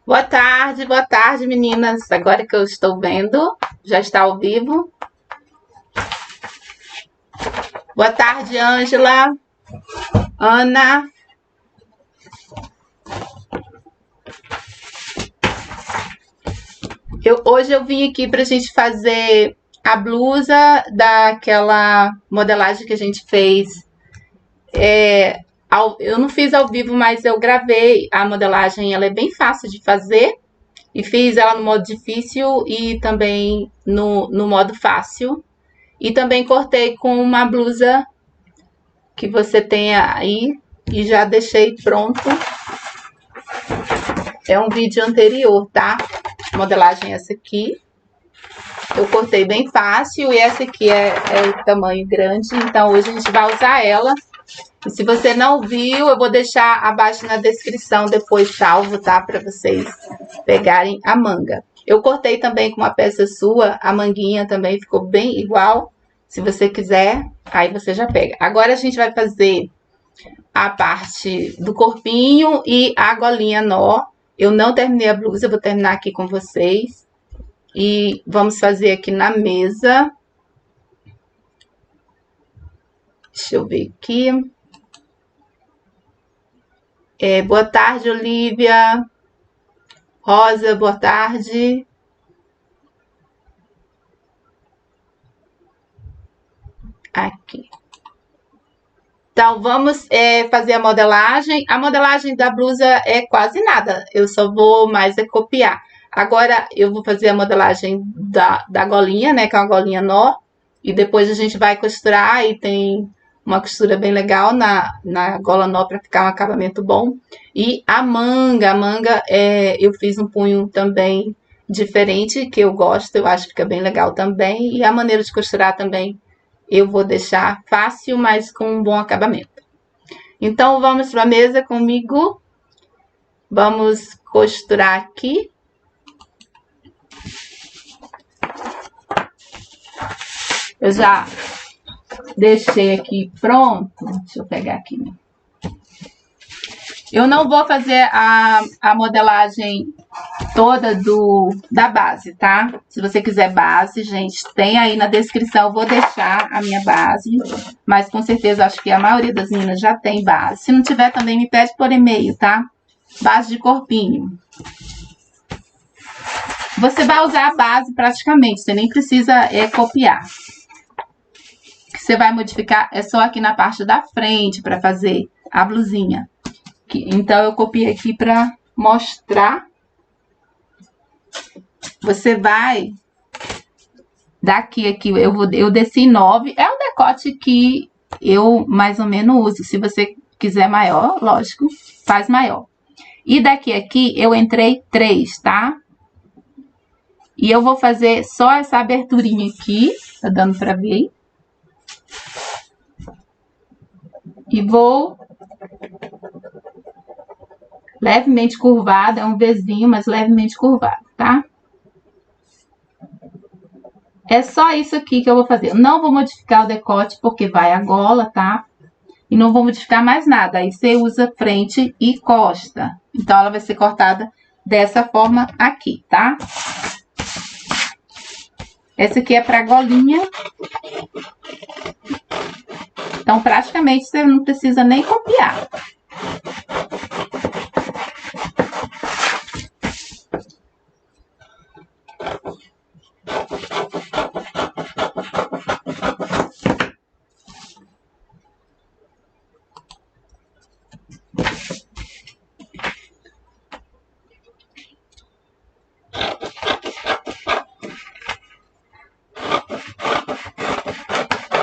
Boa tarde, meninas. Agora que eu estou vendo, já está ao vivo. Boa tarde, Ângela, Ana. Hoje eu vim aqui para a gente fazer a blusa daquela modelagem que a gente fez. Eu não fiz ao vivo, mas eu gravei a modelagem. Ela é bem fácil de fazer. E fiz ela no modo difícil e também no modo fácil. E também cortei com uma blusa que você tem aí e já deixei pronto. É um vídeo anterior, tá? Modelagem essa aqui. Eu cortei bem fácil e essa aqui é o tamanho grande, então hoje a gente vai usar ela. E se você não viu, eu vou deixar abaixo na descrição depois salvo, tá? Para vocês pegarem a manga. Eu cortei também com uma peça sua, a manguinha também ficou bem igual. Se você quiser, aí você já pega. Agora a gente vai fazer a parte do corpinho e a golinha nó. Eu não terminei a blusa, eu vou terminar aqui com vocês. E vamos fazer aqui na mesa. Deixa eu ver aqui. Boa tarde, Olivia. Rosa, boa tarde. Aqui. Então, vamos fazer a modelagem. A modelagem da blusa é quase nada. Eu só vou mais copiar. Agora, eu vou fazer a modelagem da golinha, né? Que é uma golinha nó. E depois a gente vai costurar e tem uma costura bem legal na gola nó para ficar um acabamento bom. E a manga eu fiz um punho também diferente, que eu gosto. Eu acho que fica bem legal também. E a maneira de costurar também eu vou deixar fácil, mas com um bom acabamento. Então, vamos para a mesa comigo. Vamos costurar aqui. Eu já deixei aqui pronto. Deixa eu pegar aqui. Eu não vou fazer a modelagem toda da base, tá? Se você quiser base, gente, tem aí na descrição, eu vou deixar a minha base, mas com certeza acho que a maioria das meninas já tem base. Se não tiver, também me pede por e-mail, tá? Base de corpinho. Você vai usar a base praticamente, você nem precisa copiar. O que você vai modificar é só aqui na parte da frente para fazer a blusinha. Então, eu copiei aqui para mostrar. Você vai daqui aqui, eu desci 9, é um decote que eu mais ou menos uso. Se você quiser maior, lógico, faz maior. E daqui aqui eu entrei 3, tá? E eu vou fazer só essa aberturinha aqui, tá dando pra ver aí? E vou levemente curvado, é um Vzinho, mas levemente curvado, tá? É só isso aqui que eu vou fazer. Eu não vou modificar o decote, porque vai a gola, tá? E não vou modificar mais nada. Aí você usa frente e costa. Então, ela vai ser cortada dessa forma aqui, tá? Essa aqui é pra golinha. Então, praticamente, você não precisa nem copiar.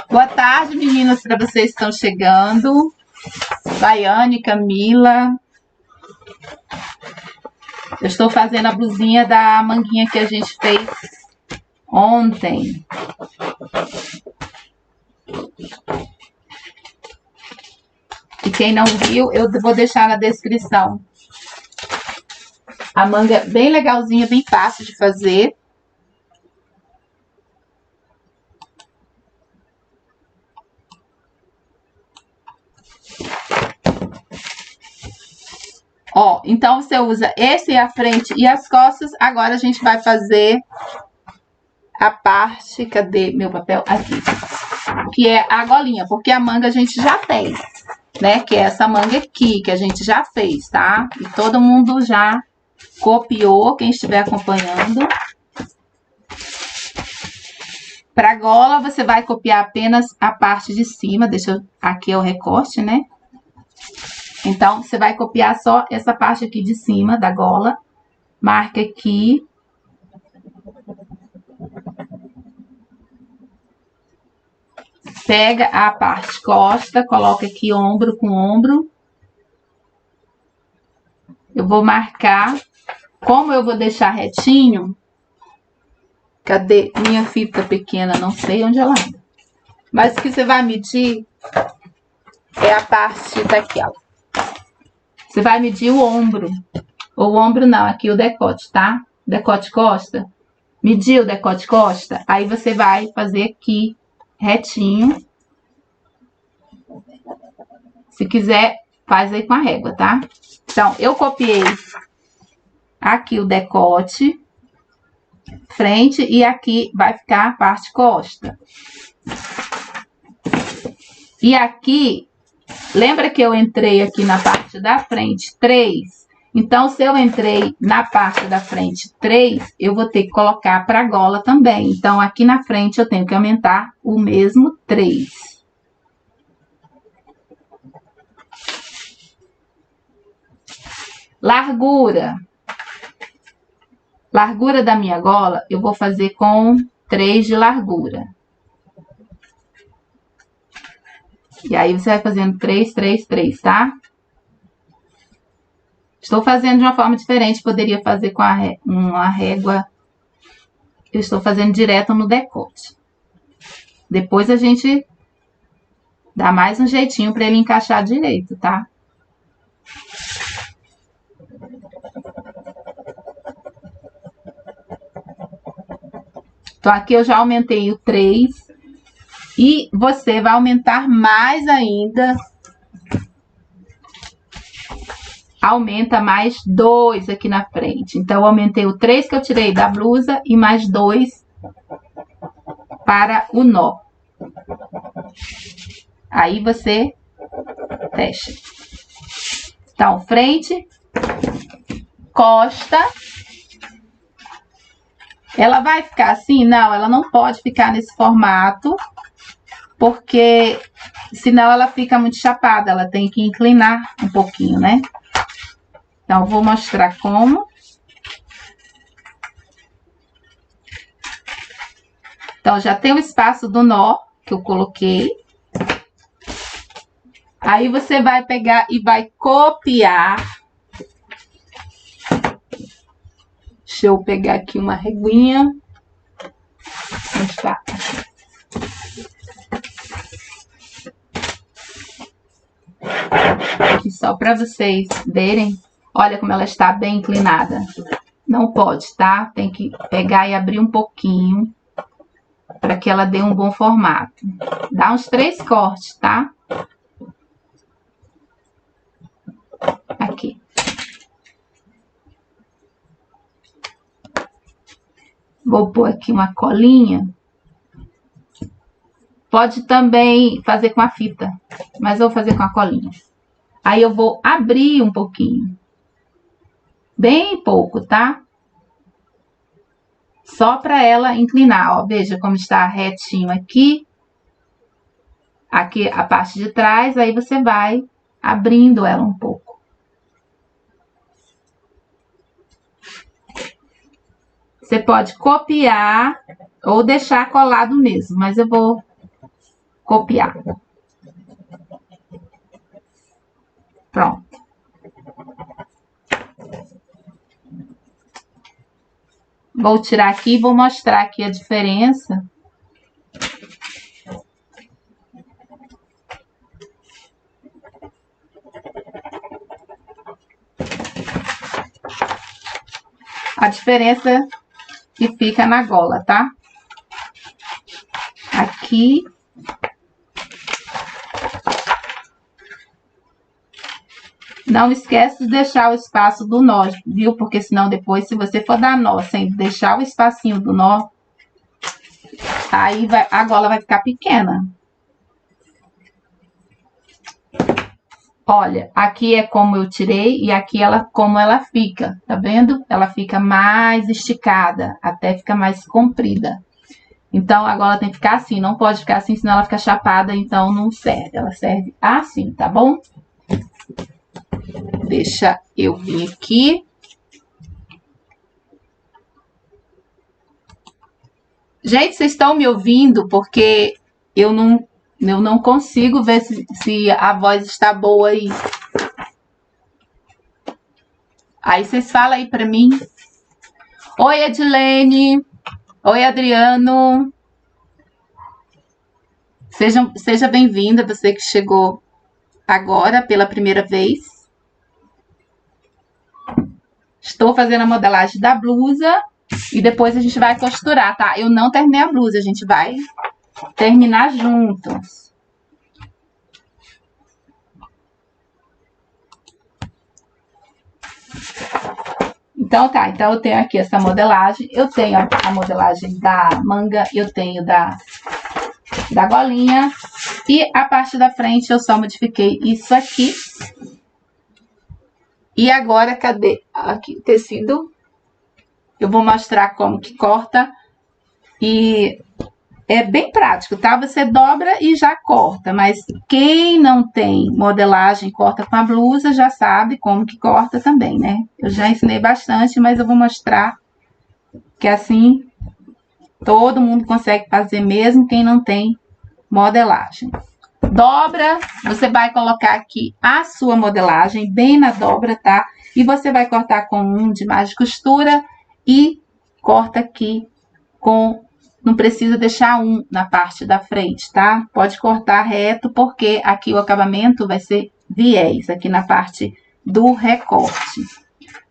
Boa tarde, meninas, para vocês que estão chegando. Baiane, Camila. Eu estou fazendo a blusinha da manguinha que a gente fez ontem. E quem não viu, eu vou deixar na descrição. A manga é bem legalzinha, bem fácil de fazer. Ó, então você usa esse a frente e as costas. Agora a gente vai fazer a parte, cadê meu papel? Aqui. Que é a golinha, porque a manga a gente já tem, né? Que é essa manga aqui, que a gente já fez, tá? E todo mundo já copiou, quem estiver acompanhando. Pra gola, você vai copiar apenas a parte de cima. Deixa eu... Aqui é o recorte, né? Então, você vai copiar só essa parte aqui de cima da gola. Marca aqui. Pega a parte costa, coloca aqui ombro com ombro. Eu vou marcar. Como eu vou deixar retinho... Cadê? Minha fita pequena, não sei onde ela anda. Mas o que você vai medir é a parte daqui, ó. Você vai medir o ombro. O ombro não, aqui o decote, tá? Decote costa. Medir o decote costa, aí você vai fazer aqui retinho. Se quiser, faz aí com a régua, tá? Então, eu copiei aqui o decote, frente, e aqui vai ficar a parte costa. E aqui, lembra que eu entrei aqui na parte da frente 3? Então, se eu entrei na parte da frente 3, eu vou ter que colocar para a gola também. Então, aqui na frente eu tenho que aumentar o mesmo 3. Largura. Largura da minha gola, eu vou fazer com 3 de largura. E aí, você vai fazendo 3, 3, 3, tá? Estou fazendo de uma forma diferente, poderia fazer com uma régua. Eu estou fazendo direto no decote. Depois a gente dá mais um jeitinho para ele encaixar direito, tá? Então, aqui eu já aumentei o 3. E você vai aumentar mais ainda. Aumenta mais 2 aqui na frente. Então, eu aumentei o 3 que eu tirei da blusa e mais 2 para o nó. Aí, você fecha. Então, frente, costa. Ela vai ficar assim? Não, ela não pode ficar nesse formato, porque senão ela fica muito chapada. Ela tem que inclinar um pouquinho, né? Então, eu vou mostrar como. Então, já tem o espaço do nó que eu coloquei. Aí, você vai pegar e vai copiar. Deixa eu pegar aqui uma reguinha. Onde tá? Aqui só para vocês verem. Olha como ela está bem inclinada. Não pode, tá? Tem que pegar e abrir um pouquinho para que ela dê um bom formato. Dá uns 3 cortes, tá? Aqui. Vou pôr aqui uma colinha. Pode também fazer com a fita, mas eu vou fazer com a colinha. Aí eu vou abrir um pouquinho. Bem pouco, tá? Só para ela inclinar, ó. Veja como está retinho aqui. Aqui a parte de trás, aí você vai abrindo ela um pouco. Você pode copiar ou deixar colado mesmo, mas eu vou copiar. Pronto. Vou tirar aqui e vou mostrar aqui a diferença. A diferença que fica na gola, tá? Aqui. Não esquece de deixar o espaço do nó, viu? Porque senão depois, se você for dar nó sem deixar o espacinho do nó, aí a gola vai ficar pequena. Olha, aqui é como eu tirei e aqui como ela fica, tá vendo? Ela fica mais esticada, até fica mais comprida. Então, a gola tem que ficar assim, não pode ficar assim, senão ela fica chapada, então não serve. Ela serve assim, tá bom? Deixa eu vir aqui. Gente, vocês estão me ouvindo? Porque eu não consigo ver se a voz está boa aí. Aí vocês falam aí pra mim. Oi, Edilene. Oi, Adriano. Seja bem-vinda, você que chegou agora pela primeira vez. Estou fazendo a modelagem da blusa e depois a gente vai costurar, tá? Eu não terminei a blusa, a gente vai terminar juntos. Então tá, então eu tenho aqui essa modelagem, eu tenho a modelagem da manga, eu tenho da golinha e a parte da frente eu só modifiquei isso aqui. E agora, cadê aqui o tecido? Eu vou mostrar como que corta e é bem prático, tá? Você dobra e já corta, mas quem não tem modelagem corta com a blusa já sabe como que corta também, né? Eu já ensinei bastante, mas eu vou mostrar que assim todo mundo consegue fazer mesmo quem não tem modelagem. Dobra, você vai colocar aqui a sua modelagem bem na dobra, tá? E você vai cortar com um de mais de costura e corta aqui com... Não precisa deixar um na parte da frente, tá? Pode cortar reto, porque aqui o acabamento vai ser viés, aqui na parte do recorte.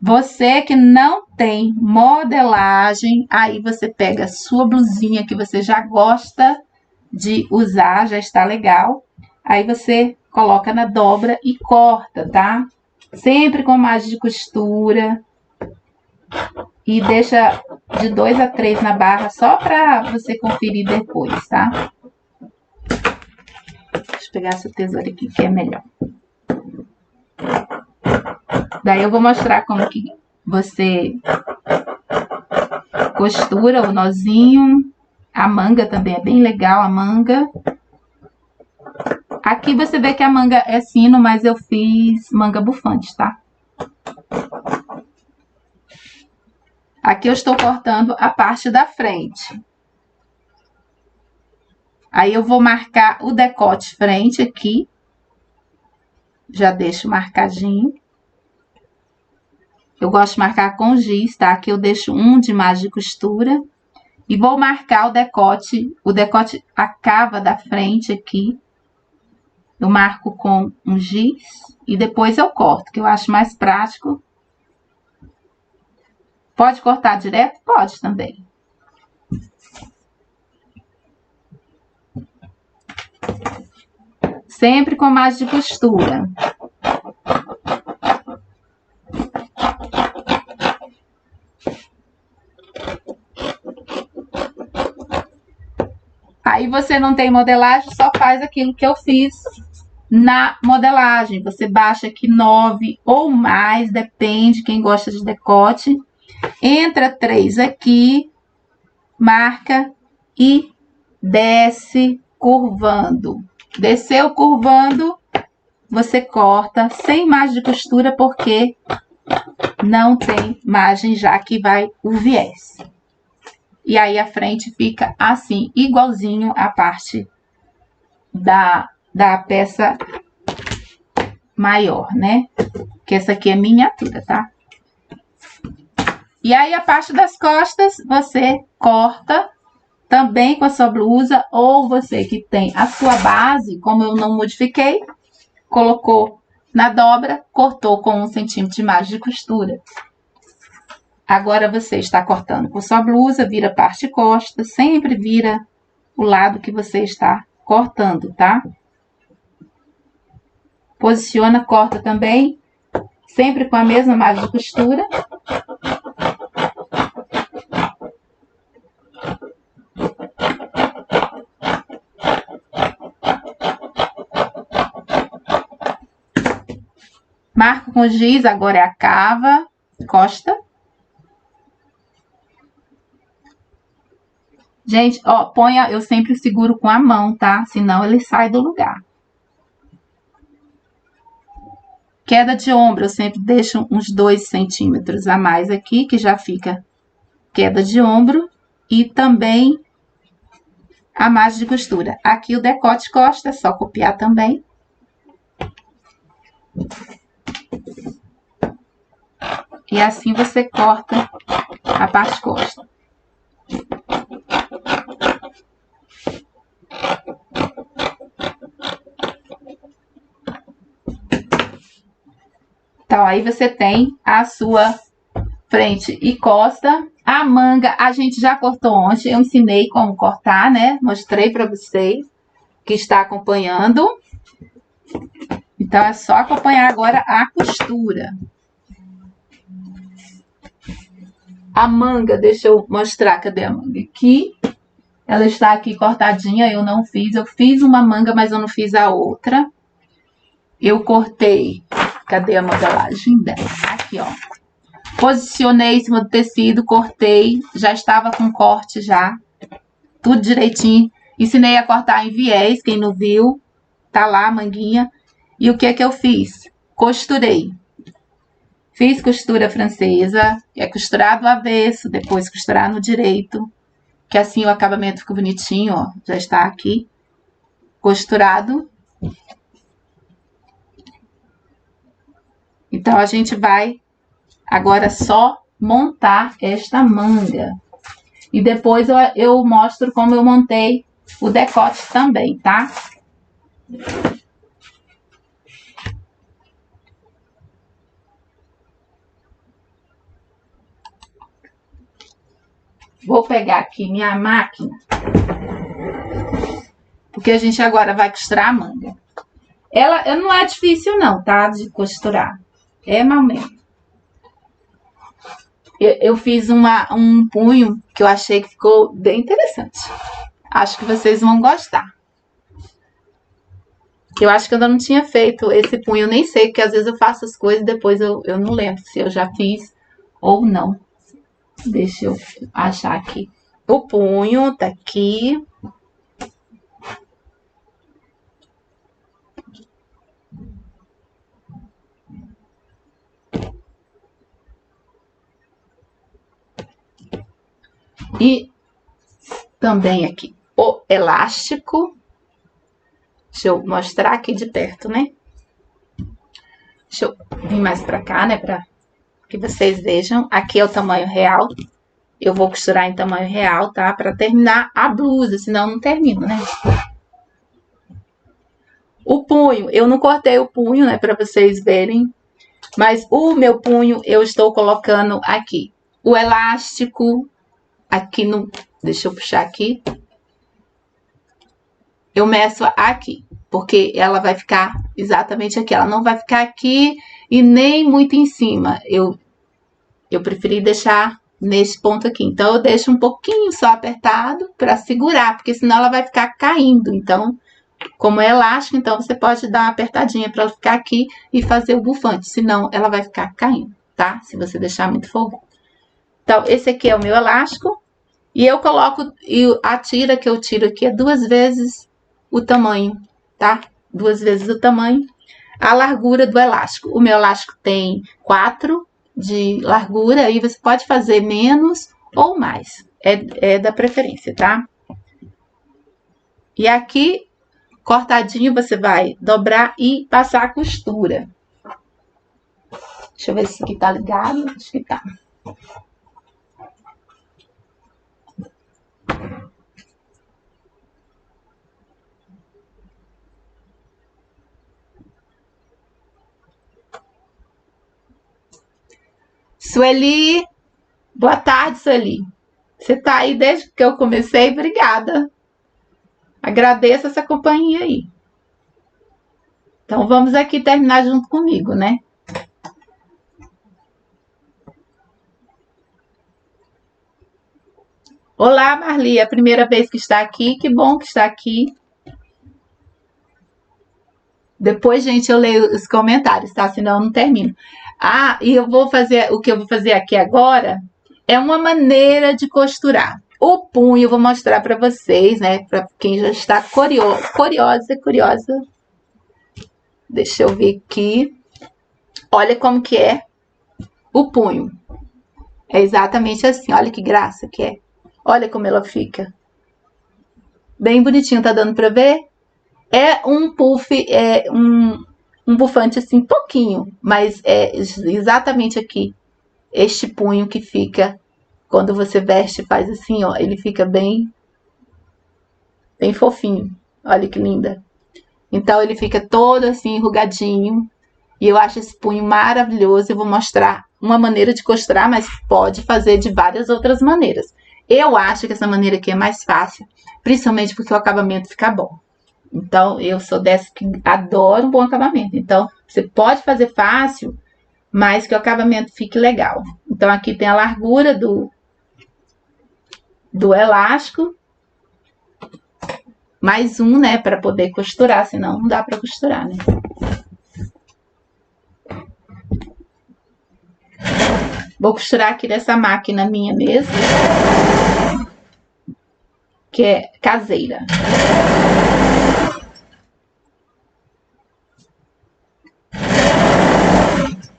Você que não tem modelagem, aí você pega a sua blusinha que você já gosta de usar, já está legal. Aí você coloca na dobra e corta, tá? Sempre com margem de costura. E deixa de 2 a 3 na barra, só para você conferir depois, tá? Deixa eu pegar essa tesoura aqui, que é melhor. Daí eu vou mostrar como que você costura o nozinho. A manga também é bem legal, a manga. Aqui você vê que a manga é sino, mas eu fiz manga bufante, tá? Aqui eu estou cortando a parte da frente. Aí eu vou marcar o decote frente aqui. Já deixo marcadinho. Eu gosto de marcar com giz, tá? Aqui eu deixo um de margem de costura. E vou marcar o decote a cava da frente aqui. Eu marco com um giz e depois eu corto, que eu acho mais prático. Pode cortar direto? Pode também. Sempre com margem de costura. Aí você não tem modelagem, só faz aquilo que eu fiz na modelagem. Você baixa aqui 9 ou mais, depende, quem gosta de decote. Entra 3 aqui, marca e desce curvando. Desceu curvando, você corta sem margem de costura, porque não tem margem, já que vai o viés. E aí a frente fica assim, igualzinho a parte da peça maior, né? Que essa aqui é miniatura, tá? E aí a parte das costas você corta também com a sua blusa, ou você que tem a sua base, como eu não modifiquei, colocou na dobra, cortou com 1 centímetro de margem de costura. Agora você está cortando com sua blusa, vira parte costa, sempre vira o lado que você está cortando, tá? Posiciona, corta também Sempre com a mesma máquina de costura. Marco com giz, agora é a cava, costa. Gente, ó, eu sempre seguro com a mão, tá? Senão ele sai do lugar. Queda de ombro, eu sempre deixo uns 2 centímetros a mais aqui, que já fica queda de ombro. E também a margem de costura. Aqui o decote costa, é só copiar também. E assim você corta a parte costa. Então, aí você tem a sua frente e costa. A manga, a gente já cortou ontem. Eu ensinei como cortar, né? Mostrei para vocês que está acompanhando. Então, é só acompanhar agora a costura. A manga, deixa eu mostrar, cadê a manga? Aqui, ela está aqui cortadinha, eu não fiz. Eu fiz uma manga, mas eu não fiz a outra. Eu cortei, cadê a modelagem dela? Aqui, ó. Posicionei em cima do tecido, cortei, já estava com corte já. Tudo direitinho. Ensinei a cortar em viés, quem não viu, tá lá a manguinha. E o que é que eu fiz? Costurei. Fiz costura francesa, que é costurar do avesso, depois costurar no direito, que assim o acabamento fica bonitinho, ó, já está aqui, costurado. Então, a gente vai agora só montar esta manga. E depois eu mostro como eu montei o decote também, tá? Vou pegar aqui minha máquina, porque a gente agora vai costurar a manga. Ela não é difícil não, tá? De costurar. É mal mesmo. Eu fiz um punho que eu achei que ficou bem interessante. Acho que vocês vão gostar. Eu acho que eu ainda não tinha feito esse punho, eu nem sei, porque às vezes eu faço as coisas e depois eu não lembro se eu já fiz ou não. Deixa eu achar aqui. O punho tá aqui. E também aqui o elástico. Deixa eu mostrar aqui de perto, né? Deixa eu vir mais pra cá, né? Pra que vocês vejam. Aqui é o tamanho real. Eu vou costurar em tamanho real, tá? Pra terminar a blusa, senão não termino, né? O punho, eu não cortei o punho, né? Pra vocês verem. Mas o meu punho, eu estou colocando aqui o elástico. Aqui no... Deixa eu puxar aqui. Eu meço aqui, porque ela vai ficar exatamente aqui. Ela não vai ficar aqui e nem muito em cima. Eu preferi deixar nesse ponto aqui. Então, eu deixo um pouquinho só apertado para segurar, porque senão ela vai ficar caindo. Então, como é elástico, então você pode dar uma apertadinha para ela ficar aqui e fazer o bufante. Senão, ela vai ficar caindo, tá? Se você deixar muito folgado. Então, esse aqui é o meu elástico. E eu coloco, e a tira que eu tiro aqui é 2 vezes o tamanho, tá? 2 vezes o tamanho. A largura do elástico. O meu elástico tem 4 de largura, aí você pode fazer menos ou mais. É da preferência, tá? E aqui, cortadinho, você vai dobrar e passar a costura. Deixa eu ver se aqui tá ligado. Acho que tá. Sueli, boa tarde, Sueli. Você tá aí desde que eu comecei? Obrigada. Agradeço essa companhia aí. Então, vamos aqui terminar junto comigo, né? Olá, Marli, é a primeira vez que está aqui, que bom que está aqui. Depois, gente, eu leio os comentários, tá? Senão eu não termino. Ah, e eu vou fazer, o que eu vou fazer aqui agora é uma maneira de costurar. O punho, eu vou mostrar para vocês, né? Para quem já está curiosa. Deixa eu ver aqui. Olha como que é o punho. É exatamente assim, olha que graça que é. Olha como ela fica. Bem bonitinho, tá dando para ver? É um puff, um bufante assim, pouquinho, mas é exatamente aqui, este punho que fica, quando você veste, faz assim, ó, ele fica bem fofinho. Olha que linda. Então, ele fica todo assim, enrugadinho, e eu acho esse punho maravilhoso. Eu vou mostrar uma maneira de costurar, mas pode fazer de várias outras maneiras. Eu acho que essa maneira aqui é mais fácil, principalmente porque o acabamento fica bom. Então, eu sou dessa que adoro um bom acabamento. Então, você pode fazer fácil, mas que o acabamento fique legal. Então, aqui tem a largura do elástico. Mais um, né, para poder costurar, senão não dá para costurar, né? Vou costurar aqui nessa máquina minha mesmo, que é caseira.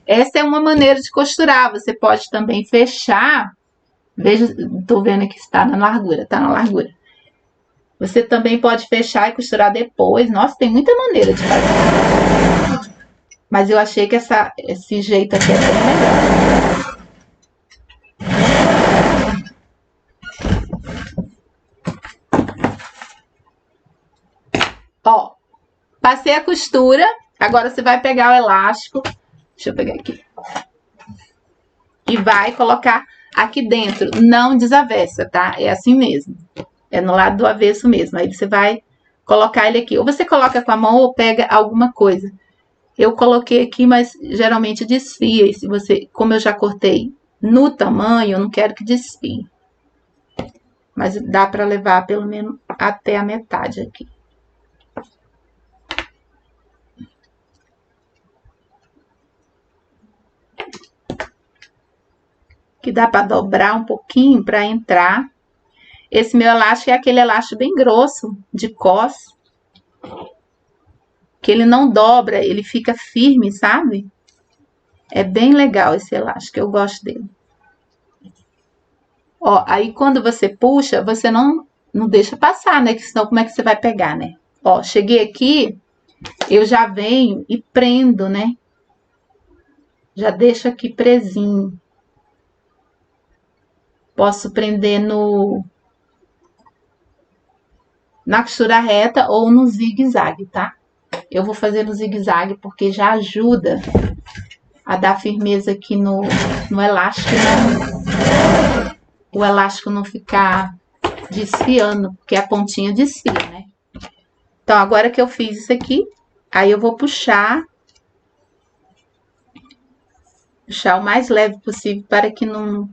Essa é uma maneira de costurar. Você pode também fechar. Veja, tô vendo que está na largura, tá na largura. Você também pode fechar e costurar depois. Nossa, tem muita maneira de fazer. Mas eu achei que esse jeito aqui é bem melhor. Ó, passei a costura. Agora você vai pegar o elástico. Deixa eu pegar aqui. E vai colocar aqui dentro. Não desavessa, tá? É assim mesmo. É no lado do avesso mesmo. Aí você vai colocar ele aqui. Ou você coloca com a mão ou pega alguma coisa. Eu coloquei aqui, mas geralmente desfia. E se você, como eu já cortei no tamanho, eu não quero que desfie. Mas dá para levar pelo menos até a metade aqui. Que dá para dobrar um pouquinho para entrar. Esse meu elástico é aquele elástico bem grosso, de cos. Que ele não dobra, ele fica firme, sabe? É bem legal esse elástico, eu gosto dele. Ó, aí quando você puxa, você não deixa passar, né? Que senão como é que você vai pegar, né? Ó, cheguei aqui, eu já venho e prendo, né? Já deixo aqui presinho. Posso prender na costura reta ou no zigue-zague, tá? Eu vou fazer no zigue-zague porque já ajuda a dar firmeza aqui no elástico, né? O elástico não ficar desfiando, porque a pontinha desfia, né? Então, agora que eu fiz isso aqui, aí eu vou puxar o mais leve possível para que não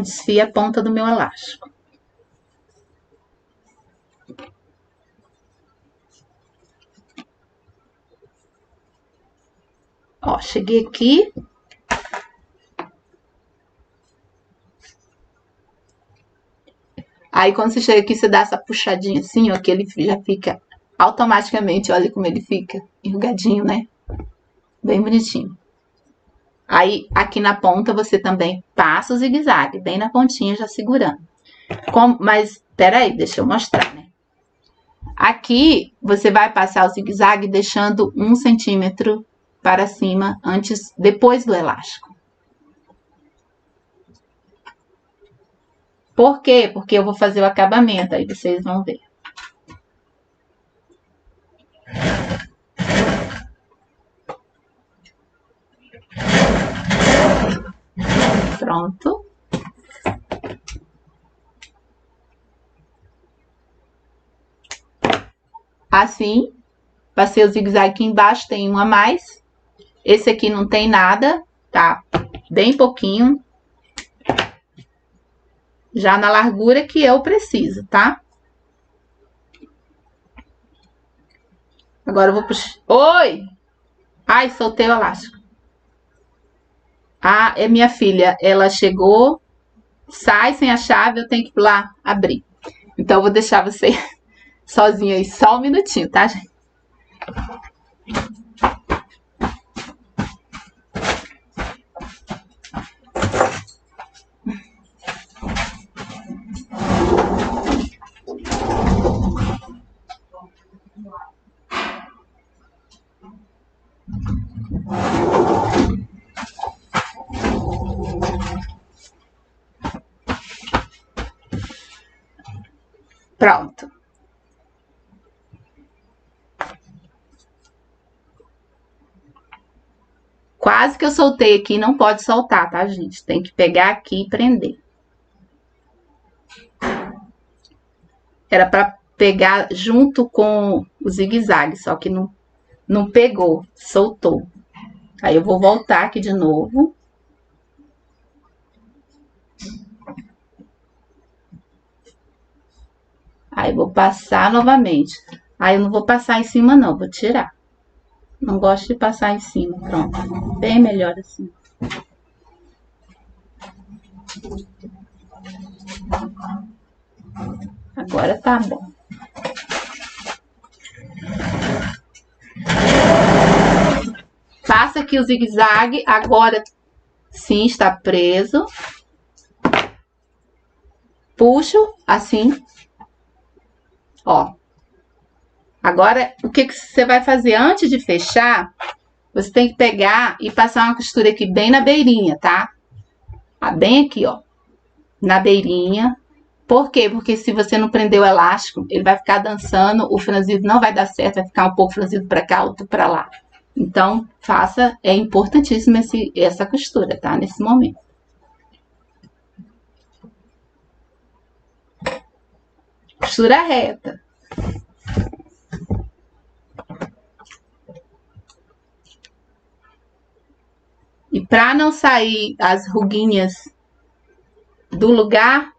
desfie a ponta do meu elástico. Ó, cheguei aqui. Aí, quando você chega aqui, você dá essa puxadinha assim, ó, que ele já fica automaticamente, olha como ele fica, enrugadinho, né? Bem bonitinho. Aí, aqui na ponta, você também passa o zigue-zague, bem na pontinha, já segurando. Mas, peraí, deixa eu mostrar, né? Aqui, você vai passar o zigue-zague deixando 1 centímetro para cima, depois do elástico. Por quê? Porque eu vou fazer o acabamento, aí vocês vão ver. Pronto. Assim, passei o zigue-zague aqui embaixo, tem um a mais. Esse aqui não tem nada, tá? Bem pouquinho. já na largura que eu preciso, tá? Agora eu vou puxar. Oi! Ai, soltei o elástico. Ah, é minha filha. Ela chegou, sai sem a chave, eu tenho que ir lá abrir. Então eu vou deixar você sozinha aí só um minutinho, tá, gente? Pronto. Quase que eu soltei aqui, não pode soltar, tá, gente? Tem que pegar aqui e prender. Era para pegar junto com o zigue-zague, só que não pegou, soltou. Aí eu vou voltar aqui de novo. Aí vou passar novamente. Aí eu não vou passar em cima não, vou tirar. Não gosto de passar em cima, pronto. Bem melhor assim. Agora tá bom. Passa aqui o zigue-zague, agora sim está preso. Puxo assim. Ó. Agora, o que você vai fazer antes de fechar? Você tem que pegar e passar uma costura aqui bem na beirinha, tá? Bem aqui, ó. Na beirinha. Por quê? Porque se você não prender o elástico, ele vai ficar dançando, o franzido não vai dar certo, vai ficar um pouco franzido para cá, outro para lá. Então, faça, é importantíssimo essa costura, tá? Nesse momento. Costura reta. E para não sair as ruguinhas do lugar,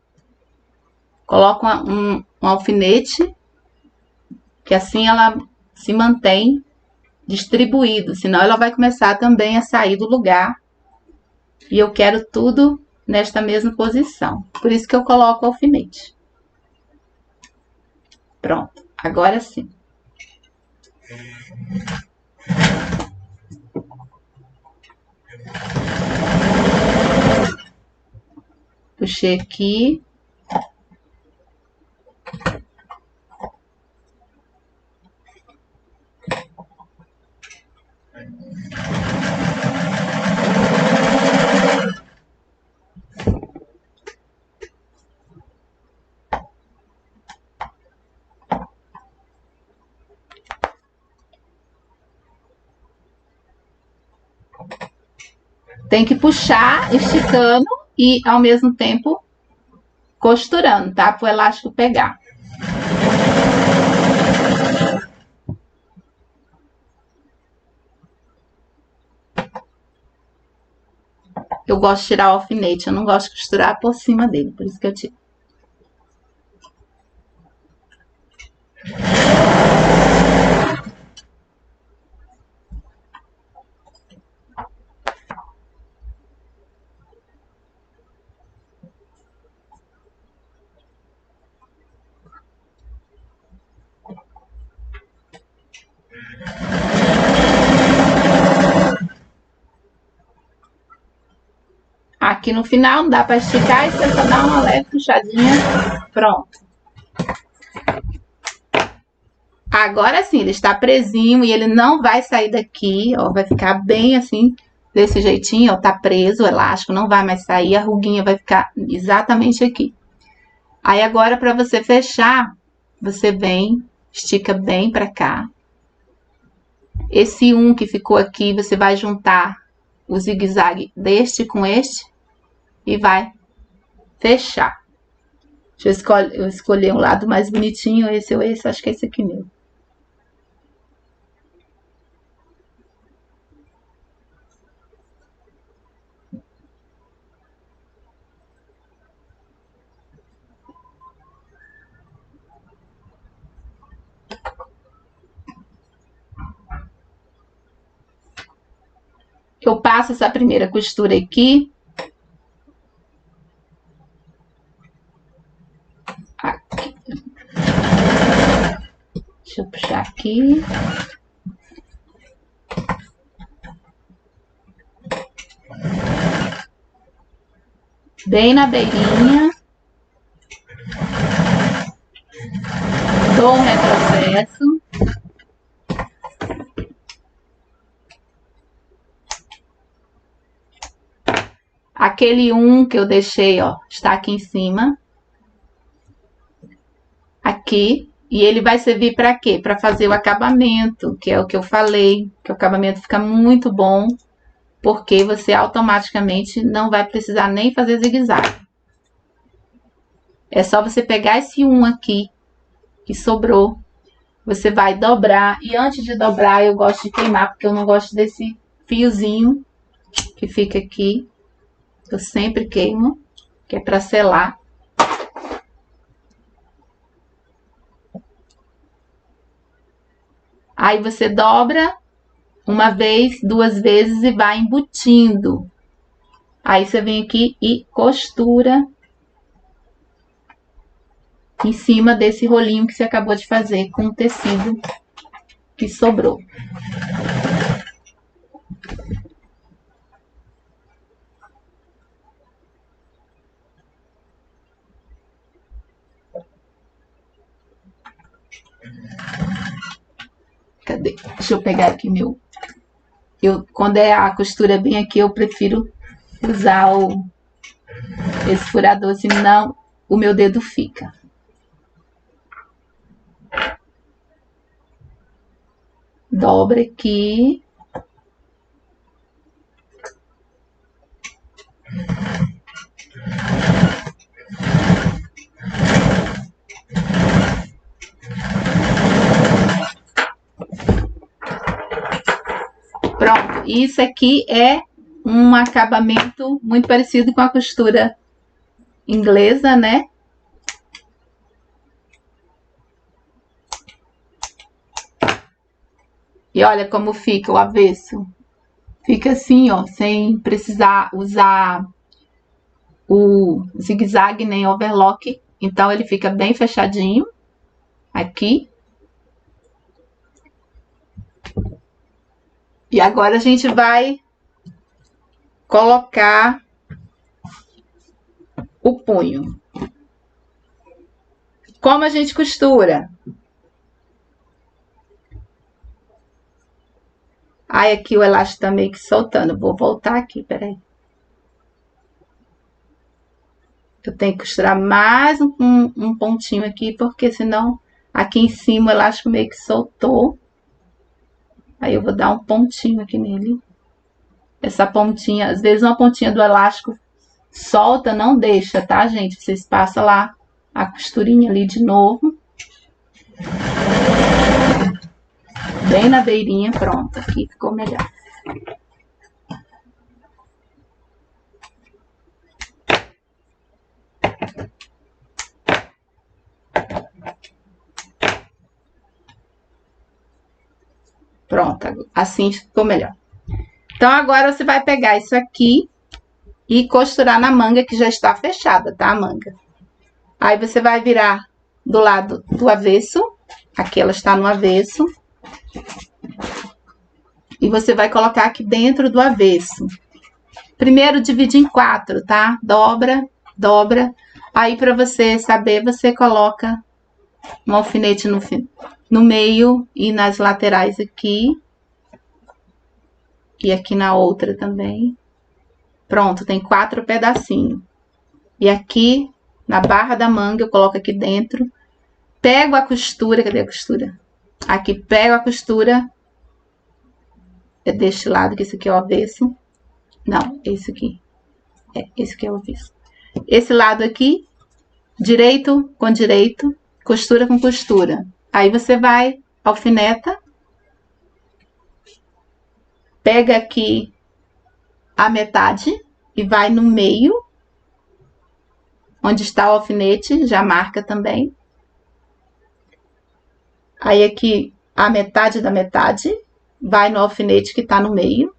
coloca um alfinete, que assim ela se mantém distribuído, senão ela vai começar também a sair do lugar. E eu quero tudo nesta mesma posição. Por isso que eu coloco o alfinete. Pronto, agora sim. Puxei aqui. Tem que puxar, esticando e ao mesmo tempo costurando, tá? Para o elástico pegar. Eu gosto de tirar o alfinete, eu não gosto de costurar por cima dele, por isso que eu tiro. Aqui no final dá para esticar e você só dá uma leve puxadinha. Pronto. Agora sim, ele está presinho e ele não vai sair daqui, ó, vai ficar bem assim, desse jeitinho, ó, tá preso o elástico, não vai mais sair, a ruguinha vai ficar exatamente aqui. Aí agora para você fechar, você vem, estica bem para cá. Esse que ficou aqui, você vai juntar o zigue-zague deste com este e vai fechar. Deixa eu escolher um lado mais bonitinho, esse ou esse, acho que é esse aqui mesmo. Eu passo essa primeira costura aqui. Aqui. Deixa eu puxar aqui. Bem na beirinha. Dou um retrocesso. Aquele que eu deixei, ó, está aqui em cima. Aqui. E ele vai servir para quê? Para fazer o acabamento, que é o que eu falei, que o acabamento fica muito bom, porque você automaticamente não vai precisar nem fazer zigue-zague. É só você pegar esse aqui, que sobrou, você vai dobrar, e antes de dobrar eu gosto de queimar, porque eu não gosto desse fiozinho que fica aqui. Eu sempre queimo, que é para selar. Aí você dobra uma vez, 2 vezes e vai embutindo. Aí você vem aqui e costura em cima desse rolinho que você acabou de fazer com o tecido que sobrou. Cadê? Deixa eu pegar aqui meu... quando é a costura bem aqui, eu prefiro usar esse furador, senão o meu dedo fica. Dobra aqui. Pronto, isso aqui é um acabamento muito parecido com a costura inglesa, né? E olha como fica o avesso. Fica assim, ó, sem precisar usar o zigue-zague nem overlock. Então, ele fica bem fechadinho aqui. E agora a gente vai colocar o punho. Como a gente costura? Aí aqui o elástico tá meio que soltando. Vou voltar aqui, peraí. Eu tenho que costurar mais um pontinho aqui, porque senão aqui em cima o elástico meio que soltou. Aí eu vou dar um pontinho aqui nele. Essa pontinha, às vezes uma pontinha do elástico solta, não deixa, tá, gente? Vocês passam lá a costurinha ali de novo. Bem na beirinha, pronto. Aqui ficou melhor. Pronto, assim ficou melhor. Então, agora você vai pegar isso aqui e costurar na manga que já está fechada, tá, a manga? Aí você vai virar do lado do avesso. Aqui ela está no avesso. E você vai colocar aqui dentro do avesso. Primeiro, divide em 4, tá? Dobra, dobra. Aí, para você saber, você coloca um alfinete no meio e nas laterais aqui. E aqui na outra também. Pronto, tem 4 pedacinhos. E aqui, na barra da manga, eu coloco aqui dentro. Pego a costura, cadê a costura? Aqui, pego a costura. É deste lado, que esse aqui é o avesso. Não, esse aqui. Esse aqui é o avesso. Esse lado aqui, direito com direito, costura com costura. Aí você vai, alfineta. Pega aqui a metade e vai no meio, onde está o alfinete, já marca também. Aí aqui, a metade da metade, vai no alfinete que tá no meio.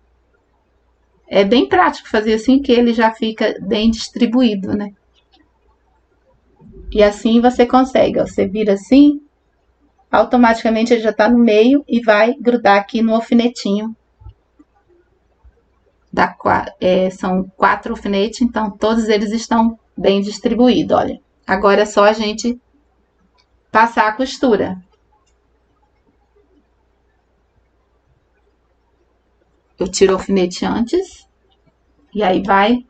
É bem prático fazer assim, que ele já fica bem distribuído, né? E assim você consegue, ó, você vira assim, automaticamente ele já tá no meio e vai grudar aqui no alfinetinho. São 4 alfinetes, então todos eles estão bem distribuídos, olha. Agora é só a gente passar a costura. Eu tiro o alfinete antes e aí vai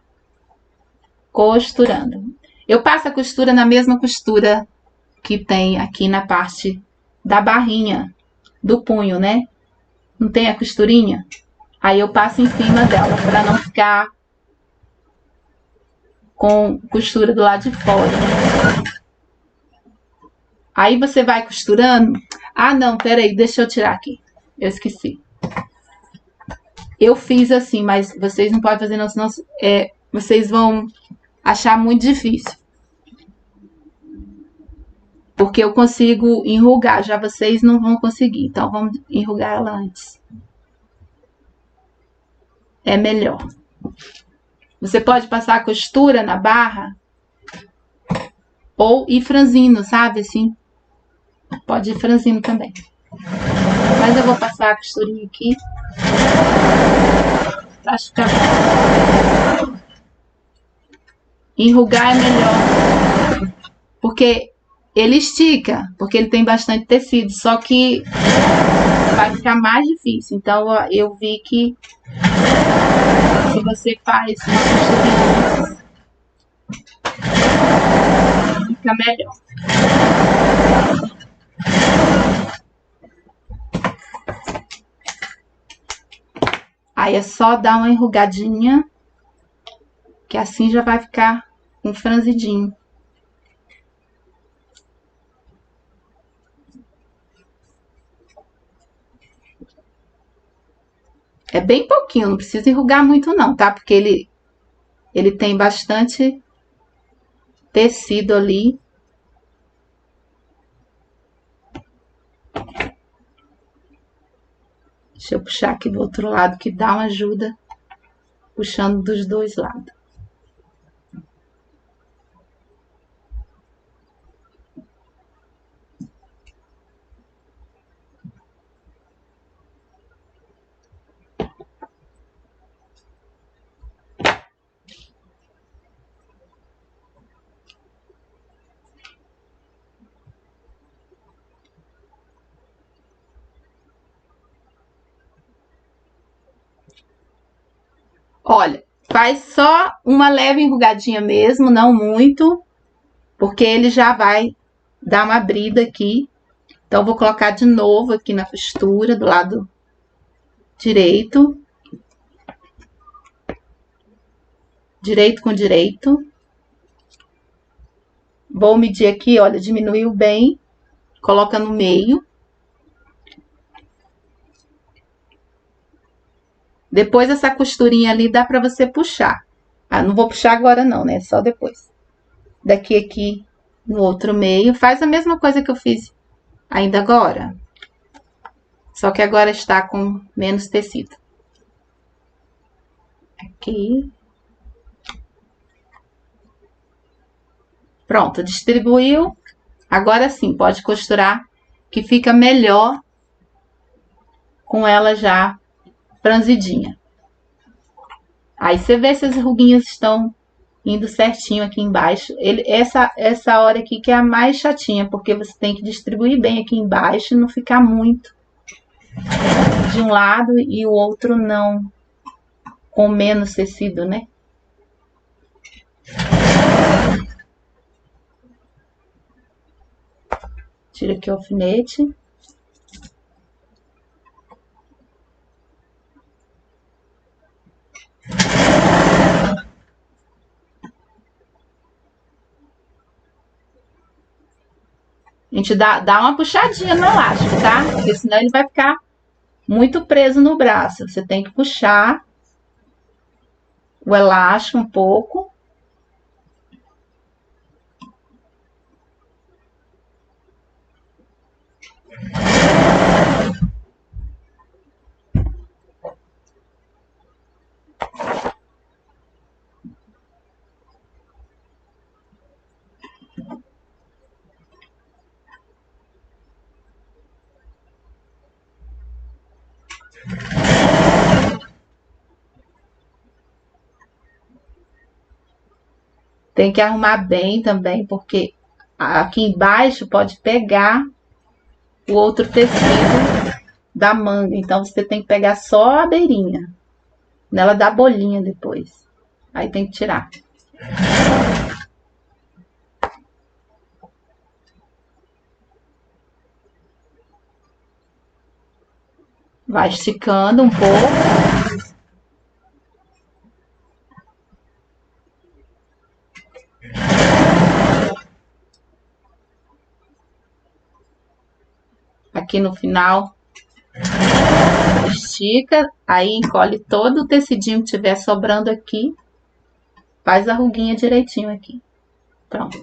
costurando. Eu passo a costura na mesma costura que tem aqui na parte da barrinha do punho, né? Não tem a costurinha? Aí eu passo em cima dela para não ficar com costura do lado de fora. Aí você vai costurando. Ah, não, peraí, deixa eu tirar aqui. Eu esqueci. Eu fiz assim, mas vocês não podem fazer não, senão vocês vão achar muito difícil. Porque eu consigo enrugar, já vocês não vão conseguir. Então, vamos enrugar ela antes. É melhor. Você pode passar a costura na barra ou ir franzindo, sabe? Assim. Pode ir franzindo também. Mas eu vou passar a costurinha aqui. Pra ficar... Enrugar é melhor. Porque ele estica, porque ele tem bastante tecido. Só que vai ficar mais difícil. Então, eu vi que se você faz uma costurinha, fica melhor. Aí é só dar uma enrugadinha, que assim já vai ficar um franzidinho. É bem pouquinho, não precisa enrugar muito não, tá? Porque ele tem bastante tecido ali. Deixa eu puxar aqui do outro lado, que dá uma ajuda, puxando dos dois lados. Olha, faz só uma leve enrugadinha mesmo, não muito, porque ele já vai dar uma abrida aqui. Então, vou colocar de novo aqui na costura do lado direito. Direito com direito. Vou medir aqui, olha, diminuiu bem. Coloca no meio. Depois essa costurinha ali dá pra você puxar. Ah, não vou puxar agora não, né? Só depois. Daqui aqui no outro meio. Faz a mesma coisa que eu fiz ainda agora. Só que agora está com menos tecido. Aqui. Pronto, distribuiu. Agora sim, pode costurar, que fica melhor com ela já franzidinha. Aí você vê se as ruguinhas estão indo certinho aqui embaixo. Essa hora aqui que é a mais chatinha, porque você tem que distribuir bem aqui embaixo e não ficar muito de um lado e o outro não, com menos tecido, né? Tira aqui o alfinete. A gente dá uma puxadinha no elástico, tá? Porque senão ele vai ficar muito preso no braço. Você tem que puxar o elástico um pouco. Tem que arrumar bem também, porque aqui embaixo pode pegar o outro tecido da manga. Então, você tem que pegar só a beirinha. Nela dá bolinha depois. Aí tem que tirar. Vai esticando um pouco. Aqui no final, estica, aí encolhe todo o tecidinho que tiver sobrando aqui. Faz a ruguinha direitinho aqui. Pronto.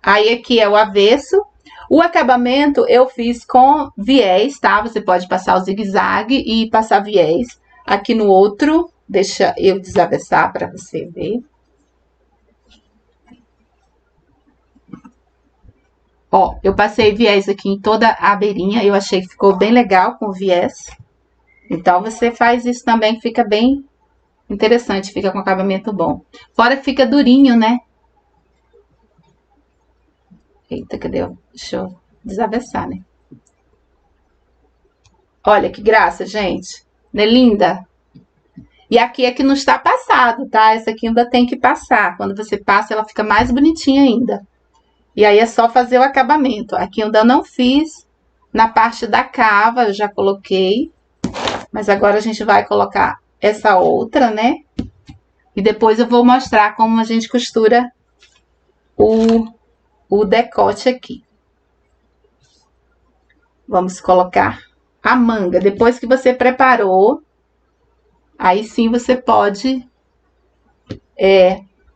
Aí aqui é o avesso. O acabamento eu fiz com viés, tá? Você pode passar o zigue-zague e passar viés. Aqui no outro, deixa eu desavessar para você ver. Ó, eu passei viés aqui em toda a beirinha. Eu achei que ficou bem legal com viés. Então, você faz isso também, fica bem interessante, fica com acabamento bom. Fora que fica durinho, né? Eita, cadê? Deixa eu desavessar, né? Olha que graça, gente. Não é linda? E aqui é que não está passado, tá? Essa aqui ainda tem que passar. Quando você passa, ela fica mais bonitinha ainda. E aí é só fazer o acabamento. Aqui eu ainda não fiz na parte da cava, eu já coloquei. Mas agora a gente vai colocar essa outra, né? E depois eu vou mostrar como a gente costura o decote aqui. Vamos colocar a manga. Depois que você preparou, aí sim você pode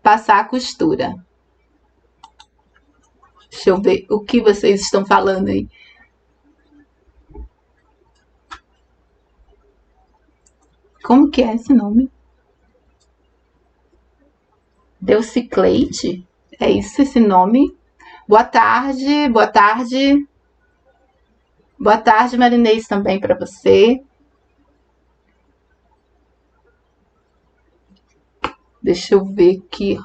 passar a costura. Deixa eu ver o que vocês estão falando aí. Como que é esse nome? Deucicleide? É isso esse nome? Boa tarde, boa tarde. Boa tarde, Marinês, também para você. Deixa eu ver aqui.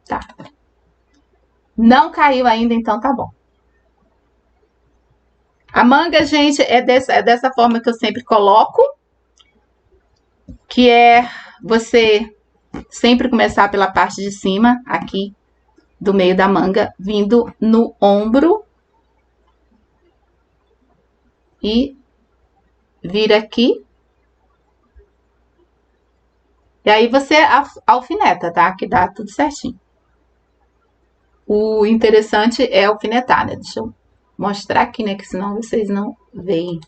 Tá. Não caiu ainda, então tá bom. A manga, gente, é dessa forma que eu sempre coloco, que é você sempre começar pela parte de cima, aqui do meio da manga, vindo no ombro e vira aqui. E aí você alfineta, tá? Que dá tudo certinho. O interessante é alfinetar, né? Deixa eu mostrar aqui, né? Que senão vocês não veem.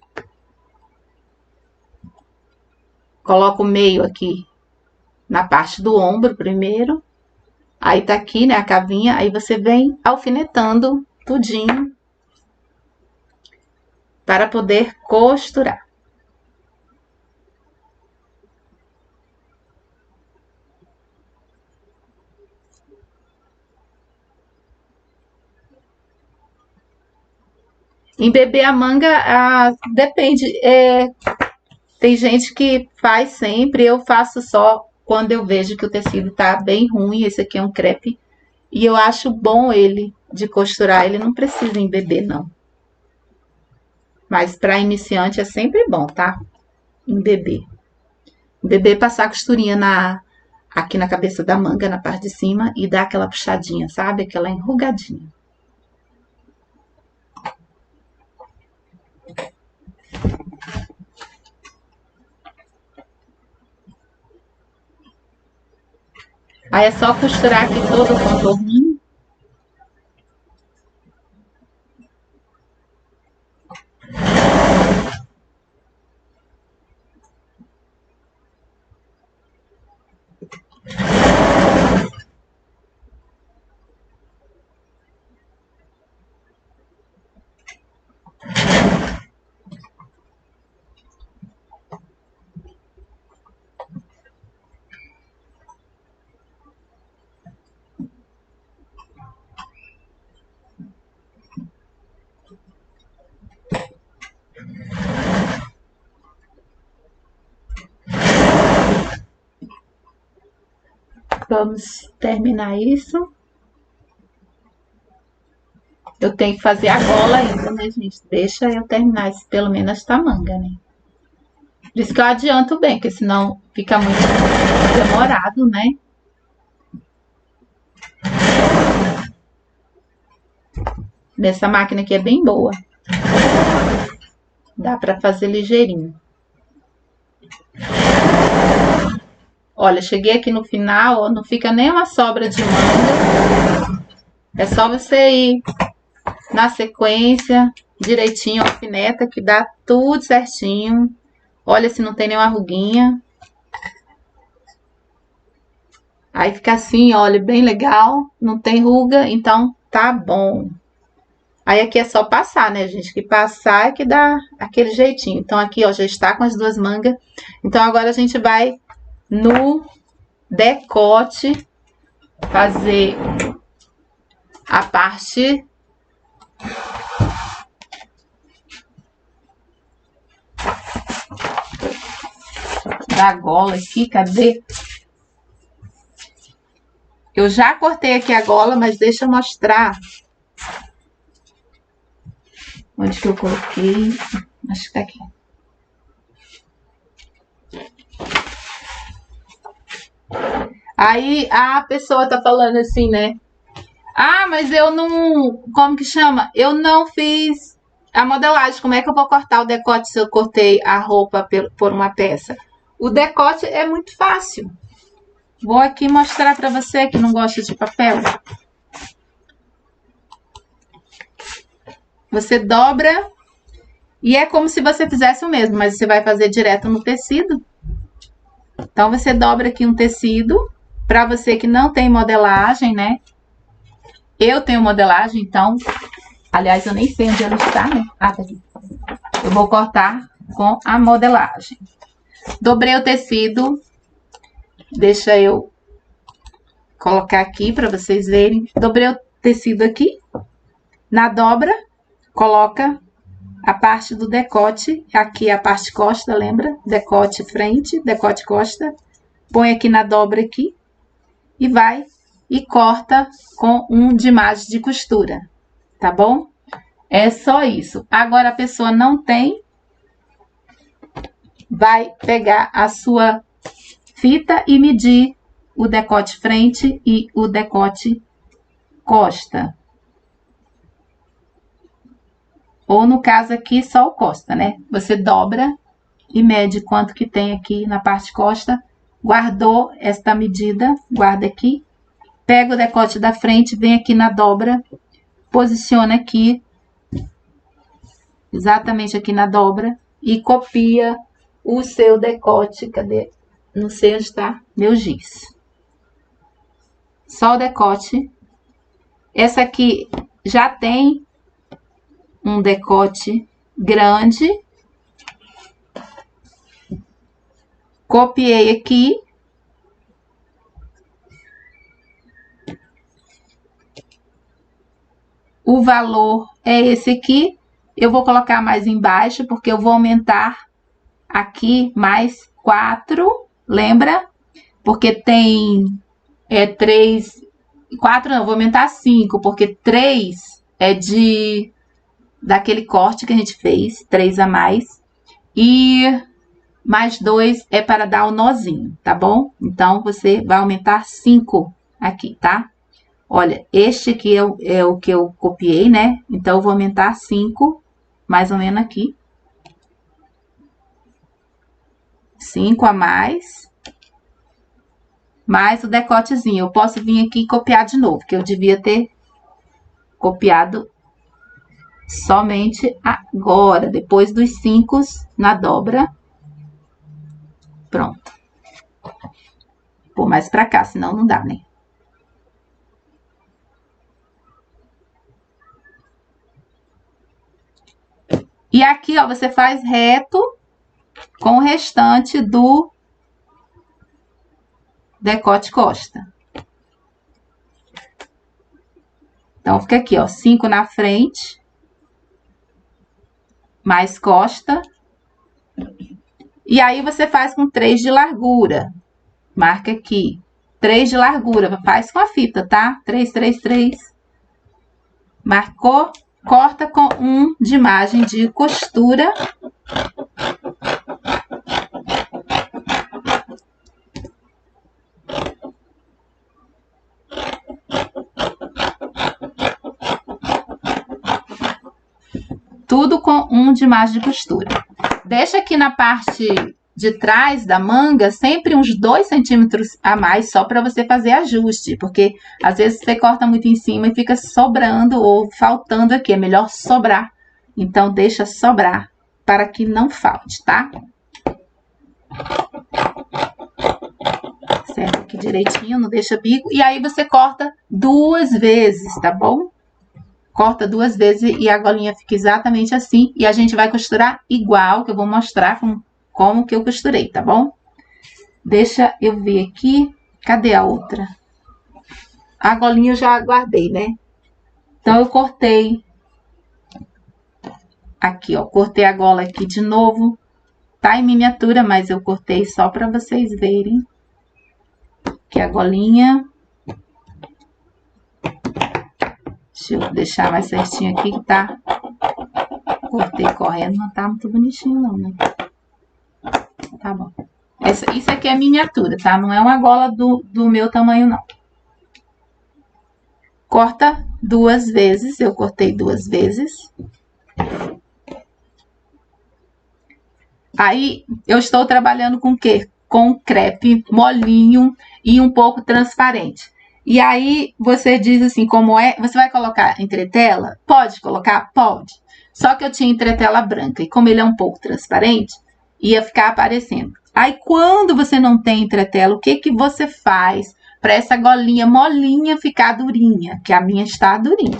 Coloca o meio aqui na parte do ombro primeiro. Aí tá aqui, né, a cavinha. Aí você vem alfinetando tudinho para poder costurar. Embeber a manga, depende. Tem gente que faz sempre, eu faço só quando eu vejo que o tecido tá bem ruim. Esse aqui é um crepe. E eu acho bom ele de costurar, ele não precisa embeber, não. Mas para iniciante é sempre bom, tá? Embeber. Embeber, passar a costurinha aqui na cabeça da manga, na parte de cima, e dar aquela puxadinha, sabe? Aquela enrugadinha. Aí é só costurar aqui todo o contorninho. Vamos terminar isso. Eu tenho que fazer a gola ainda, né, gente? Deixa eu terminar esse, pelo menos esta manga, né? Por isso que eu adianto bem, porque senão fica muito demorado, né? Dessa máquina aqui é bem boa. Dá pra fazer ligeirinho. Olha, cheguei aqui no final, ó, não fica nem uma sobra de manga. É só você ir na sequência, direitinho, alfineta, que dá tudo certinho. Olha se não tem nenhuma ruguinha. Aí fica assim, olha, bem legal. Não tem ruga, então tá bom. Aí aqui é só passar, né, gente? Que passar é que dá aquele jeitinho. Então aqui, ó, já está com as duas mangas. Então agora a gente vai no decote fazer a parte da gola aqui, cadê? Eu já cortei aqui a gola, mas deixa eu mostrar onde que eu coloquei. Acho que tá aqui. Aí a pessoa tá falando assim, né? Ah, mas eu não... Como que chama? Eu não fiz a modelagem. Como é que eu vou cortar o decote se eu cortei a roupa por uma peça? O decote é muito fácil. Vou aqui mostrar pra você que não gosta de papel. Você dobra e é como se você fizesse o mesmo, mas você vai fazer direto no tecido. Então, você dobra aqui um tecido. Pra você que não tem modelagem, né? Eu tenho modelagem, então... Aliás, eu nem sei onde ela está, né? Ah, tá aqui. Eu vou cortar com a modelagem. Dobrei o tecido. Deixa eu colocar aqui para vocês verem. Dobrei o tecido aqui. Na dobra, coloca a parte do decote. Aqui a parte costa, lembra? Decote frente, decote costa. Põe aqui na dobra aqui. E vai e corta com um de imagem de costura. Tá bom? É só isso. Agora a pessoa não tem, vai pegar a sua fita e medir o decote frente e o decote costa. Ou no caso aqui, só o costa, né? Você dobra e mede quanto que tem aqui na parte costa. Guardou esta medida, guarda aqui. Pega o decote da frente, vem aqui na dobra, posiciona aqui, exatamente aqui na dobra, e copia o seu decote. Cadê? Não sei onde está meu giz. Só o decote. Essa aqui já tem um decote grande. Copiei aqui. O valor é esse aqui. Eu vou colocar mais embaixo, porque eu vou aumentar aqui mais 4, lembra? Porque tem 3, 4 não, vou aumentar 5, porque 3 é daquele corte que a gente fez, 3 a mais. E mais 2 é para dar o nozinho, tá bom? Então, você vai aumentar 5 aqui, tá? Olha, este aqui é o que eu copiei, né? Então, eu vou aumentar 5, mais ou menos aqui. 5 a mais. Mais o decotezinho. Eu posso vir aqui e copiar de novo, que eu devia ter copiado somente agora, depois dos 5 na dobra. Pronto. Vou mais pra cá, senão não dá, né? E aqui, ó, você faz reto com o restante do decote costa. Então, fica aqui, ó, 5 na frente, mais costa. E aí, você faz com 3 de largura. Marca aqui. 3 de largura. Faz com a fita, tá? 3, 3, 3. Marcou? Corta com 1 de margem de costura. Tudo com 1 de margem de costura. Deixa aqui na parte de trás da manga sempre uns 2 centímetros a mais, só para você fazer ajuste, porque às vezes você corta muito em cima e fica sobrando ou faltando aqui, é melhor sobrar. Então, deixa sobrar para que não falte, tá? Certo aqui direitinho, não deixa bico. E aí, você corta 2 vezes, tá bom? Corta 2 vezes e a golinha fica exatamente assim. E a gente vai costurar igual, que eu vou mostrar como que eu costurei, tá bom? Deixa eu ver aqui. Cadê a outra? A golinha eu já guardei, né? Então, eu cortei. Aqui, ó. Cortei a gola aqui de novo. Tá em miniatura, mas eu cortei só pra vocês verem. Aqui a golinha. Deixa eu deixar mais certinho aqui que tá. Cortei correndo, não tá muito bonitinho não, né? Tá bom. Isso aqui é miniatura, tá? Não é uma gola do meu tamanho, não. Corta 2 vezes. Eu cortei 2 vezes. Aí, eu estou trabalhando com o quê? Com crepe molinho e um pouco transparente. E aí, você diz assim, como é? Você vai colocar entretela? Pode colocar? Pode. Só que eu tinha entretela branca. E como ele é um pouco transparente, ia ficar aparecendo. Aí, quando você não tem entretela, o que que você faz para essa golinha molinha ficar durinha? Que a minha está durinha.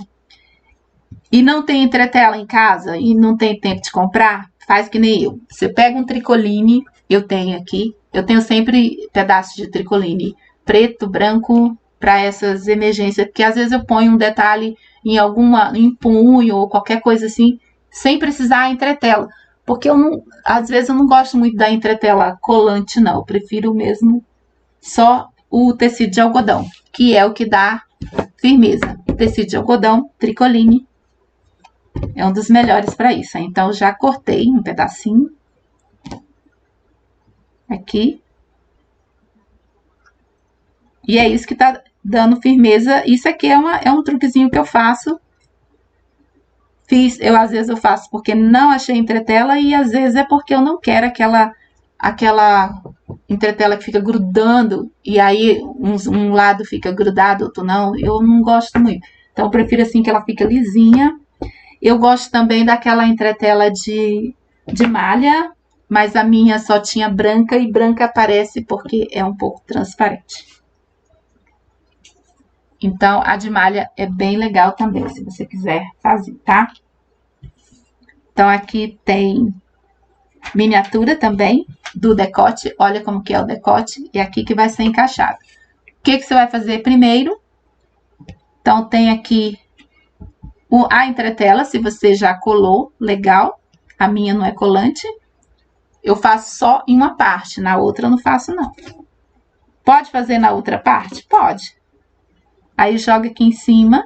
E não tem entretela em casa e não tem tempo de comprar? Faz que nem eu. Você pega um tricoline, eu tenho aqui. Eu tenho sempre pedaços de tricoline preto, branco, para essas emergências. Porque às vezes eu ponho um detalhe em punho ou qualquer coisa assim, sem precisar entretela. Porque às vezes eu não gosto muito da entretela colante, não. Eu prefiro mesmo só o tecido de algodão, que é o que dá firmeza. Tecido de algodão, tricoline, é um dos melhores para isso. Então, já cortei um pedacinho. Aqui. E é isso que tá dando firmeza. Isso aqui é um truquezinho que eu faço. Às vezes eu faço porque não achei entretela e às vezes é porque eu não quero aquela entretela que fica grudando e aí um lado fica grudado, outro não. Eu não gosto muito. Então, eu prefiro assim que ela fica lisinha. Eu gosto também daquela entretela de malha, mas a minha só tinha branca e branca aparece porque é um pouco transparente. Então, a de malha é bem legal também, se você quiser fazer, tá? Então, aqui tem miniatura também do decote. Olha como que é o decote. E aqui que vai ser encaixado. O que você vai fazer primeiro? Então, tem aqui a entretela, se você já colou, legal. A minha não é colante. Eu faço só em uma parte, na outra eu não faço, não. Pode fazer na outra parte? Pode. Aí, joga aqui em cima.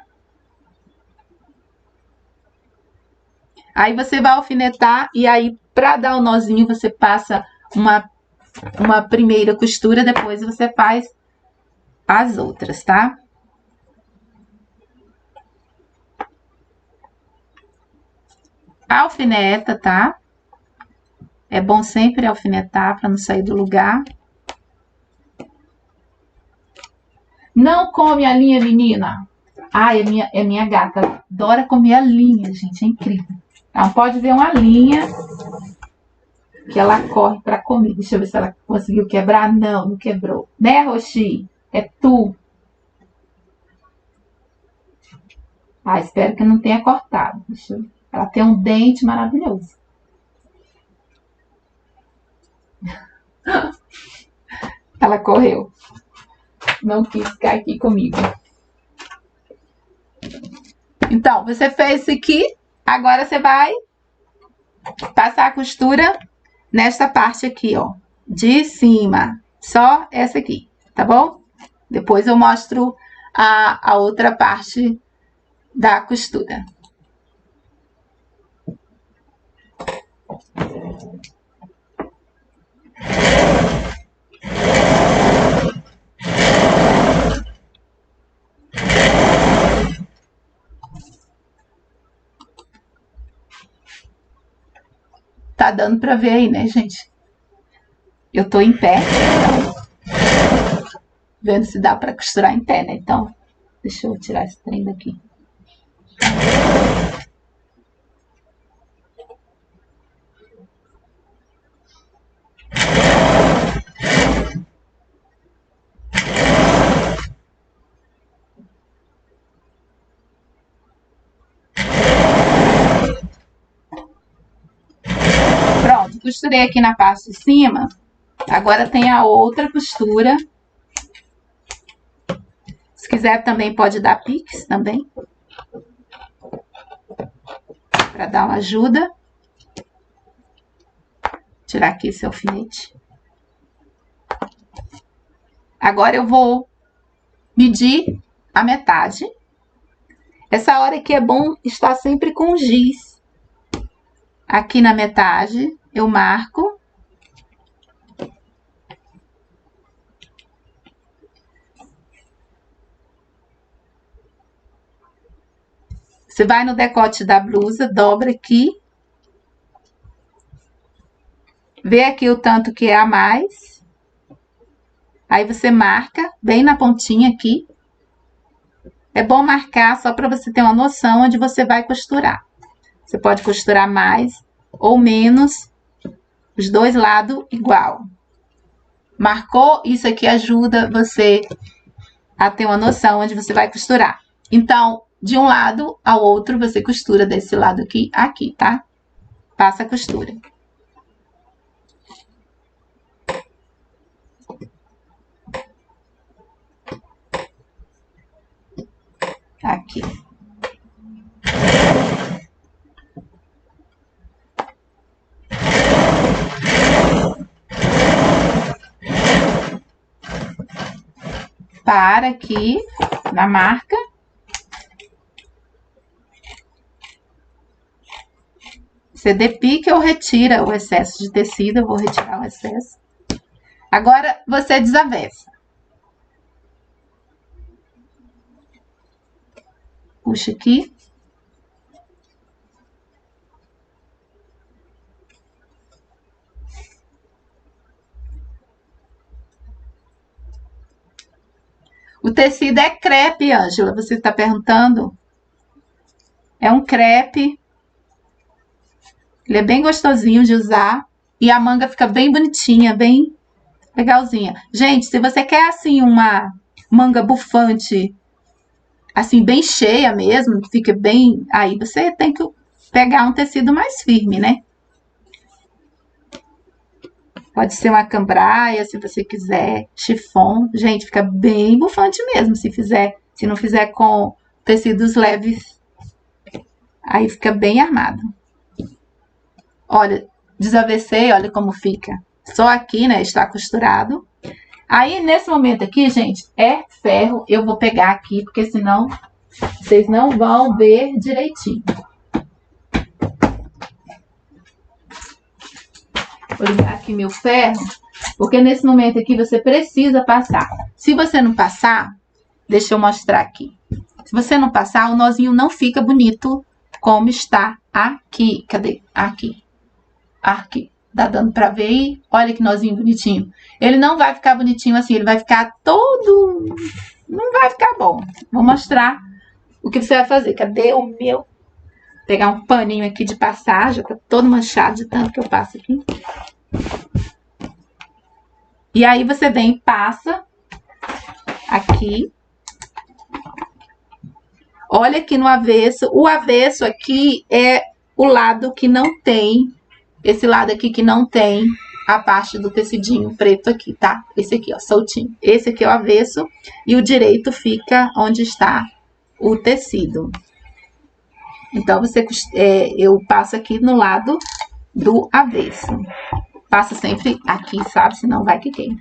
Aí, você vai alfinetar e aí, pra dar o nozinho, você passa uma primeira costura, depois você faz as outras, tá? Alfineta, tá? É bom sempre alfinetar para não sair do lugar. Não come a linha, menina. Ai, é minha gata. Adora comer a linha, gente. É incrível. Então, pode ver uma linha que ela corre para comer. Deixa eu ver se ela conseguiu quebrar. Não, não quebrou. Né, Roxi? É tu. Ah, espero que não tenha cortado. Deixa eu ver. Ela tem um dente maravilhoso. Ela correu. Não quis ficar aqui comigo. Então, você fez isso aqui. Agora você vai passar a costura nesta parte aqui, ó. De cima. Só essa aqui, tá bom? Depois eu mostro a outra parte da costura. Tá dando pra ver aí, né, gente? Eu tô em pé, então, vendo se dá pra costurar em pé, né? Então, deixa eu tirar esse trem daqui. Pronto, costurei aqui na parte de cima. Agora tem a outra costura. Se quiser também pode dar pix também. Para dar uma ajuda. Tirar aqui esse alfinete. Agora eu vou medir a metade. Essa hora aqui é bom estar sempre com giz. Aqui na metade eu marco. Você vai no decote da blusa, dobra aqui. Vê aqui o tanto que é a mais. Aí você marca bem na pontinha aqui. É bom marcar só para você ter uma noção onde você vai costurar. Você pode costurar mais ou menos, os dois lados igual. Marcou? Isso aqui ajuda você a ter uma noção onde você vai costurar. Então, de um lado ao outro, você costura desse lado aqui, aqui, tá? Passa a costura. Aqui. Para aqui na marca. Você depica ou retira o excesso de tecido. Eu vou retirar o excesso. Agora, você desavessa. Puxa aqui. O tecido é crepe, Ângela, você está perguntando? É um crepe. Ele é bem gostosinho de usar. E a manga fica bem bonitinha, bem legalzinha. Gente, se você quer, assim, uma manga bufante, assim, bem cheia mesmo, que fica bem... Aí você tem que pegar um tecido mais firme, né? Pode ser uma cambraia, se você quiser, chiffon. Gente, fica bem bufante mesmo, se fizer. Se não fizer com tecidos leves, aí fica bem armado. Olha, desavessei, olha como fica. Só aqui, né, está costurado. Aí, nesse momento aqui, gente, é ferro. Eu vou pegar aqui, porque senão vocês não vão ver direitinho. Vou ligar aqui meu ferro, porque nesse momento aqui você precisa passar. Se você não passar, deixa eu mostrar aqui. Se você não passar, o nozinho não fica bonito como está aqui. Cadê? Aqui. Aqui. Tá dando pra ver aí? Olha que nozinho bonitinho. Ele não vai ficar bonitinho assim, ele vai ficar todo... Não vai ficar bom. Vou mostrar o que você vai fazer. Cadê o meu? Vou pegar um paninho aqui de passar, já tá todo manchado de tanto que eu passo aqui. E aí você vem e passa aqui. Olha aqui no avesso. O avesso aqui é o lado que não tem... Esse lado aqui que não tem a parte do tecidinho preto aqui, tá? Esse aqui, ó, soltinho. Esse aqui é o avesso e o direito fica onde está o tecido. Então, eu passo aqui no lado do avesso. Passa sempre aqui, sabe? Senão vai que queima.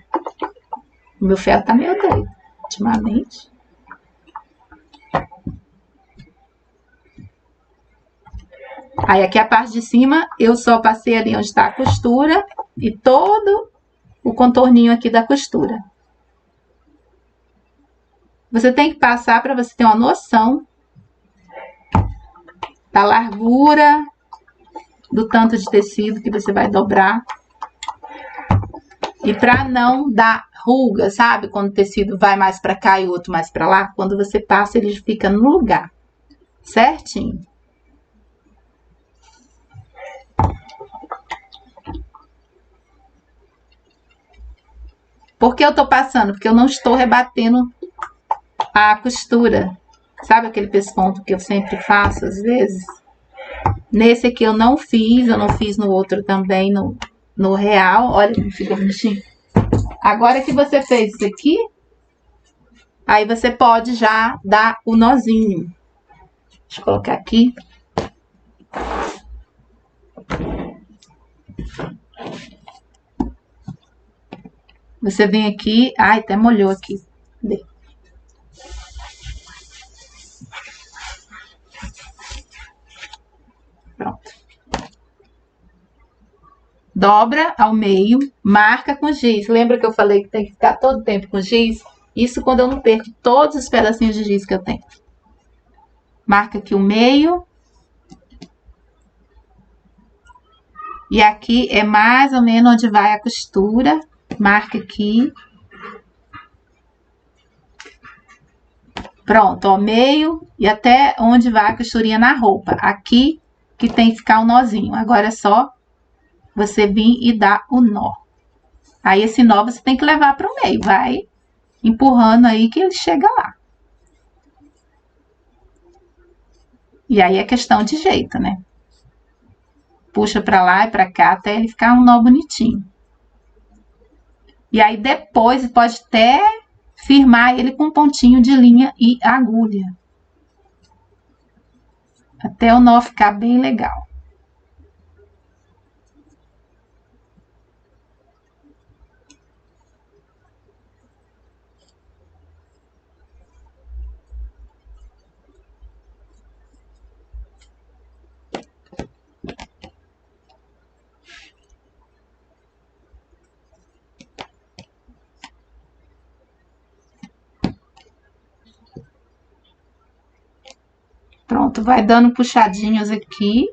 O meu ferro tá meio doido. ultimamente. Aí aqui a parte de cima, eu só passei ali onde está a costura e todo o contorninho aqui da costura. Você tem que passar para você ter uma noção da largura, do tanto de tecido que você vai dobrar. E para não dar ruga, sabe? Quando o tecido vai mais para cá e o outro mais para lá, quando você passa, ele fica no lugar, certinho. Por que eu tô passando? Porque eu não estou rebatendo a costura. Sabe aquele pesponto que eu sempre faço às vezes? Nesse aqui eu não fiz no outro também, no real. Olha como fica bonitinho. Agora que você fez isso aqui, aí você pode já dar o nozinho. Deixa eu colocar aqui. Você vem aqui... Ai, até molhou aqui. Cadê? Pronto. Dobra ao meio, marca com giz. Lembra que eu falei que tem que ficar todo tempo com giz? Isso quando eu não perco todos os pedacinhos de giz que eu tenho. Marca aqui o meio. E aqui é mais ou menos onde vai a costura. Marca aqui. Pronto, ó, meio e até onde vai a costurinha na roupa. Aqui que tem que ficar o nozinho. Agora é só você vir e dar o nó. Aí esse nó você tem que levar para o meio. Vai empurrando aí que ele chega lá. E aí é questão de jeito, né? Puxa para lá e para cá até ele ficar um nó bonitinho. E aí depois pode até firmar ele com um pontinho de linha e agulha. Até o nó ficar bem legal. Pronto, vai dando puxadinhos aqui.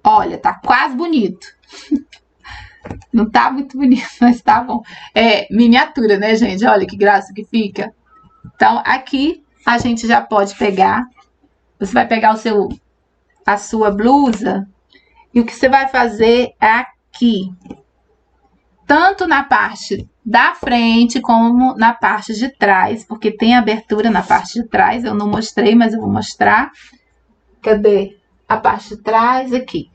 Olha, tá quase bonito. Não tá muito bonito, mas tá bom. É miniatura, né, gente? Olha que graça que fica. Então, aqui a gente já pode pegar. Você vai pegar a sua blusa. E o que você vai fazer aqui. Tanto na parte da frente como na parte de trás, porque tem abertura na parte de trás. Eu não mostrei, mas eu vou mostrar. Cadê? A parte de trás aqui.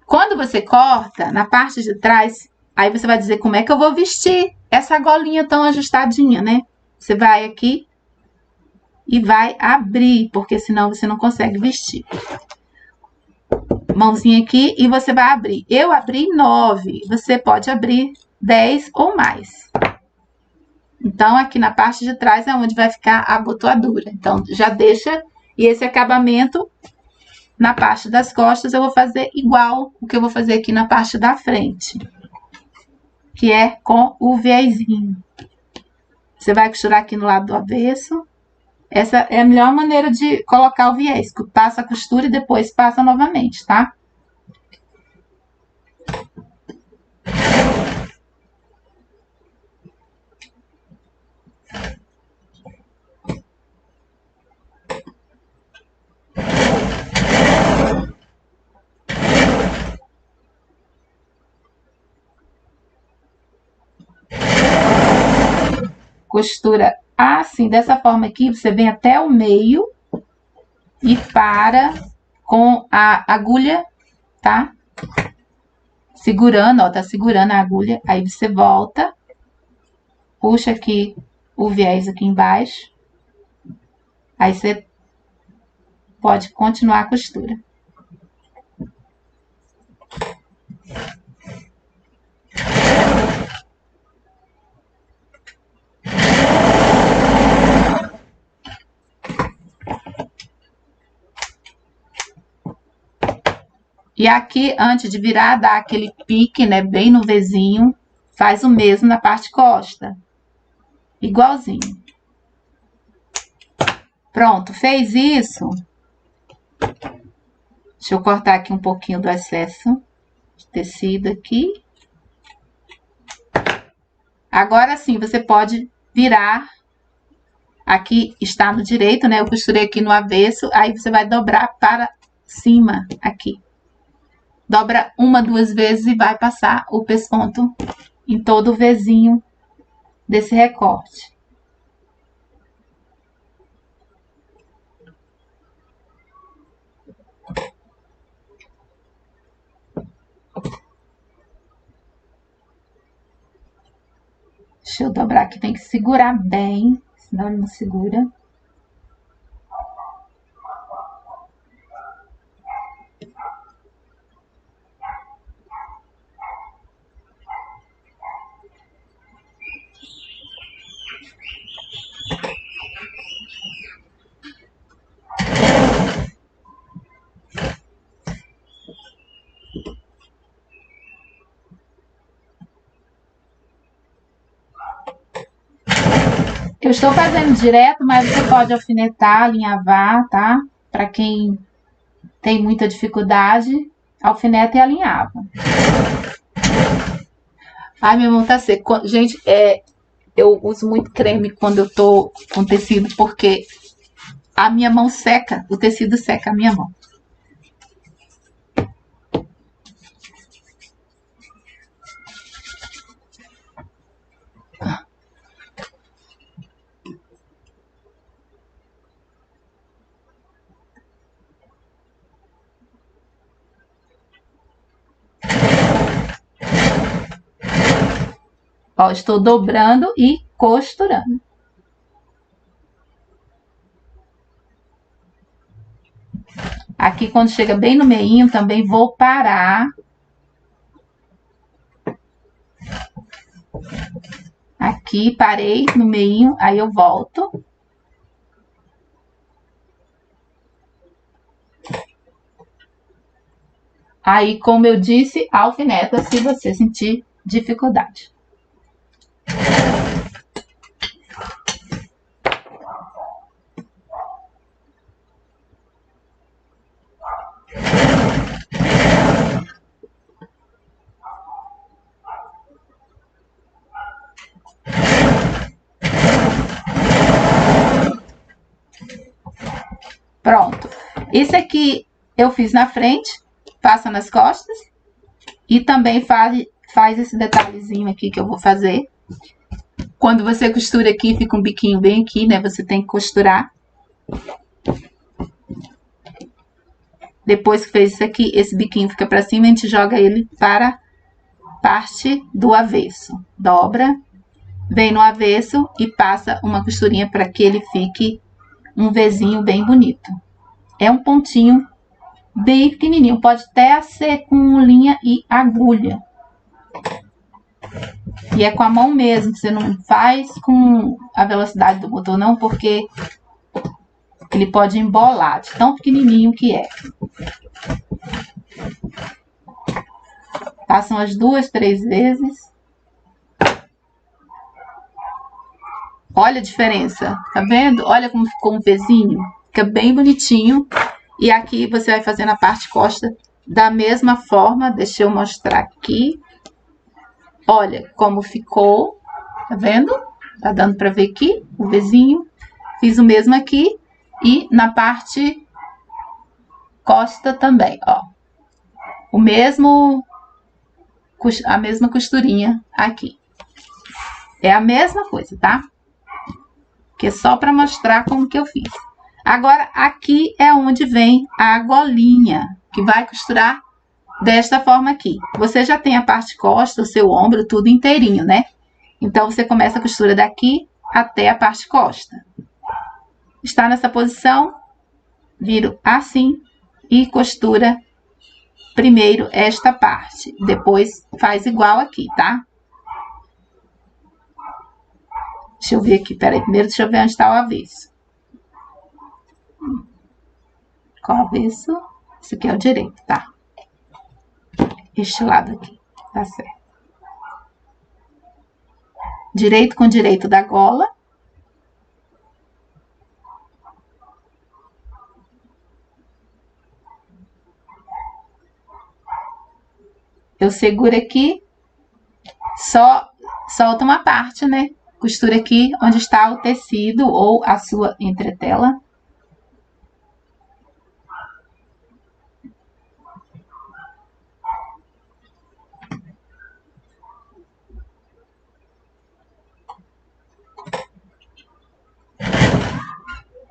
Quando você corta na parte de trás, aí você vai dizer como é que eu vou vestir essa golinha tão ajustadinha, né? Você vai aqui e vai abrir, porque senão você não consegue vestir. Mãozinha aqui e você vai abrir. Eu abri 9, você pode abrir 10 ou mais. Então, aqui na parte de trás é onde vai ficar a abotoadura. Então, já deixa, e esse acabamento na parte das costas eu vou fazer igual o que eu vou fazer aqui na parte da frente. Que é com o viezinho. Você vai costurar aqui no lado do avesso. Essa é a melhor maneira de colocar o viés. Passa a costura e depois passa novamente, tá? Costura assim, dessa forma aqui, você vem até o meio e para com a agulha, tá? Segurando, ó, tá segurando a agulha, aí você volta, puxa aqui o viés aqui embaixo, aí você pode continuar a costura. E aqui, antes de virar, dá aquele pique, né? Bem no Vzinho. Faz o mesmo na parte costa. Igualzinho. Pronto, fez isso. Deixa eu cortar aqui um pouquinho do excesso de tecido aqui. Agora sim, você pode virar. Aqui está no direito, né? Eu costurei aqui no avesso. Aí você vai dobrar para cima aqui. Dobra uma, duas vezes e vai passar o pesponto em todo o Vzinho desse recorte. Deixa eu dobrar aqui, tem que segurar bem, senão ele não segura. Eu estou fazendo direto, mas você pode alfinetar, alinhavar, tá? Para quem tem muita dificuldade, alfineta e alinhava. Ai, minha mão tá seca. Gente, eu uso muito creme quando eu tô com tecido, porque a minha mão seca, o tecido seca a minha mão. Ó, estou dobrando e costurando. Aqui, quando chega bem no meinho, também vou parar. Aqui, parei no meinho, aí eu volto. Aí, como eu disse, alfineta se você sentir dificuldade. Pronto. Esse aqui eu fiz na frente, passa nas costas. E também faz esse detalhezinho aqui que eu vou fazer. Quando você costura aqui, fica um biquinho bem aqui, né? Você tem que costurar. Depois que fez isso aqui, esse biquinho fica pra cima, a gente joga ele para a parte do avesso. Dobra, vem no avesso e passa uma costurinha para que ele fique um Vzinho bem bonito. É um pontinho bem pequenininho, pode até ser com linha e agulha. E é com a mão mesmo, você não faz com a velocidade do motor não, porque ele pode embolar, de tão pequenininho que é. Passam as 2, 3 vezes. Olha a diferença, tá vendo? Olha como ficou um Vzinho, fica bem bonitinho. E aqui você vai fazer na parte costa da mesma forma, deixa eu mostrar aqui. Olha como ficou, tá vendo? Tá dando pra ver aqui o Vzinho. Fiz o mesmo aqui e na parte costa também, ó. A mesma costurinha aqui. É a mesma coisa, tá? Que é só pra mostrar como que eu fiz. Agora, aqui é onde vem a golinha, que vai costurar desta forma aqui. Você já tem a parte costa, o seu ombro, tudo inteirinho, né? Então, você começa a costura daqui até a parte costa. Está nessa posição, viro assim e costura primeiro esta parte. Depois, faz igual aqui, tá? Deixa eu ver aqui, peraí. Primeiro, deixa eu ver onde está o avesso. Qual avesso? Esse aqui é o direito, tá? este lado aqui, tá certo. Direito com direito da gola. Eu seguro aqui, só solta uma parte, né? Costura aqui onde está o tecido ou a sua entretela.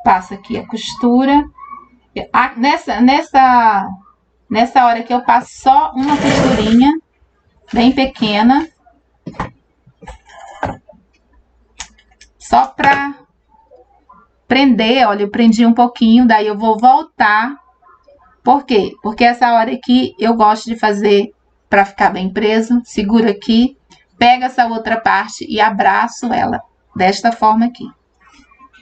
Passo aqui a costura. Nessa hora aqui eu passo só uma costurinha bem pequena. Só pra prender, olha, eu prendi um pouquinho, daí eu vou voltar. Por quê? Porque essa hora aqui eu gosto de fazer pra ficar bem preso. Seguro aqui, pego essa outra parte e abraço ela desta forma aqui.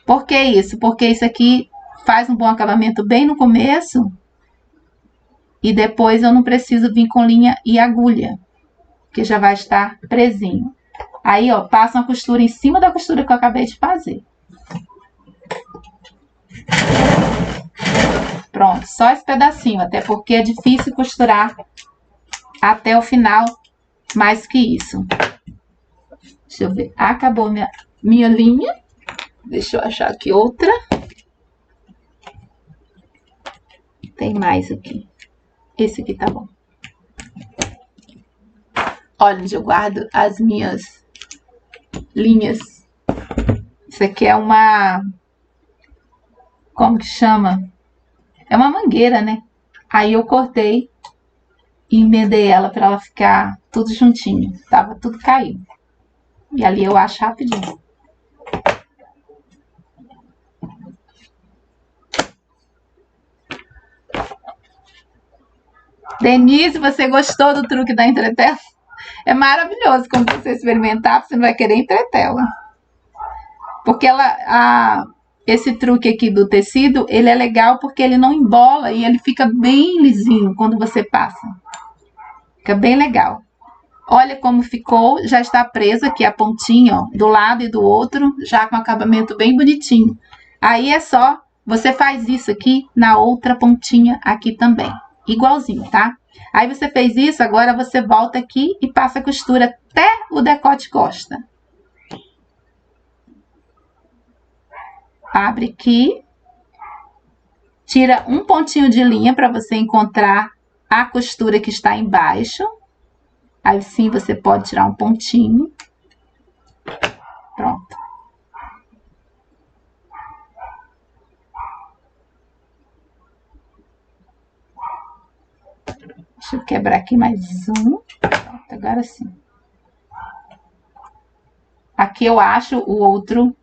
Por que isso? Porque isso aqui faz um bom acabamento bem no começo e depois eu não preciso vir com linha e agulha, que já vai estar presinho. Aí, ó, passo uma costura em cima da costura que eu acabei de fazer. Pronto, só esse pedacinho, até porque é difícil costurar até o final mais que isso. Deixa eu ver, acabou minha linha. Deixa eu achar aqui outra. Tem mais aqui. Esse aqui tá bom. Olha onde eu guardo as minhas linhas. Isso aqui é uma... Como que chama? É uma mangueira, né? Aí eu cortei e emendei ela pra ela ficar tudo juntinho. Tava tudo caído. E ali eu acho rapidinho. Denise, você gostou do truque da entretela? É maravilhoso quando você experimentar, você não vai querer entretela. Porque esse truque aqui do tecido, ele é legal porque ele não embola e ele fica bem lisinho quando você passa. Fica bem legal. Olha como ficou, já está presa aqui a pontinha, ó, do lado e do outro, já com acabamento bem bonitinho. Aí é só, você faz isso aqui na outra pontinha aqui também. Igualzinho, tá? Aí você fez isso, agora você volta aqui e passa a costura até o decote costa. Abre aqui. Tira um pontinho de linha para você encontrar a costura que está embaixo. Aí sim você pode tirar um pontinho. Pronto. Deixa eu quebrar aqui mais um. Pronto, agora sim. Aqui eu acho o outro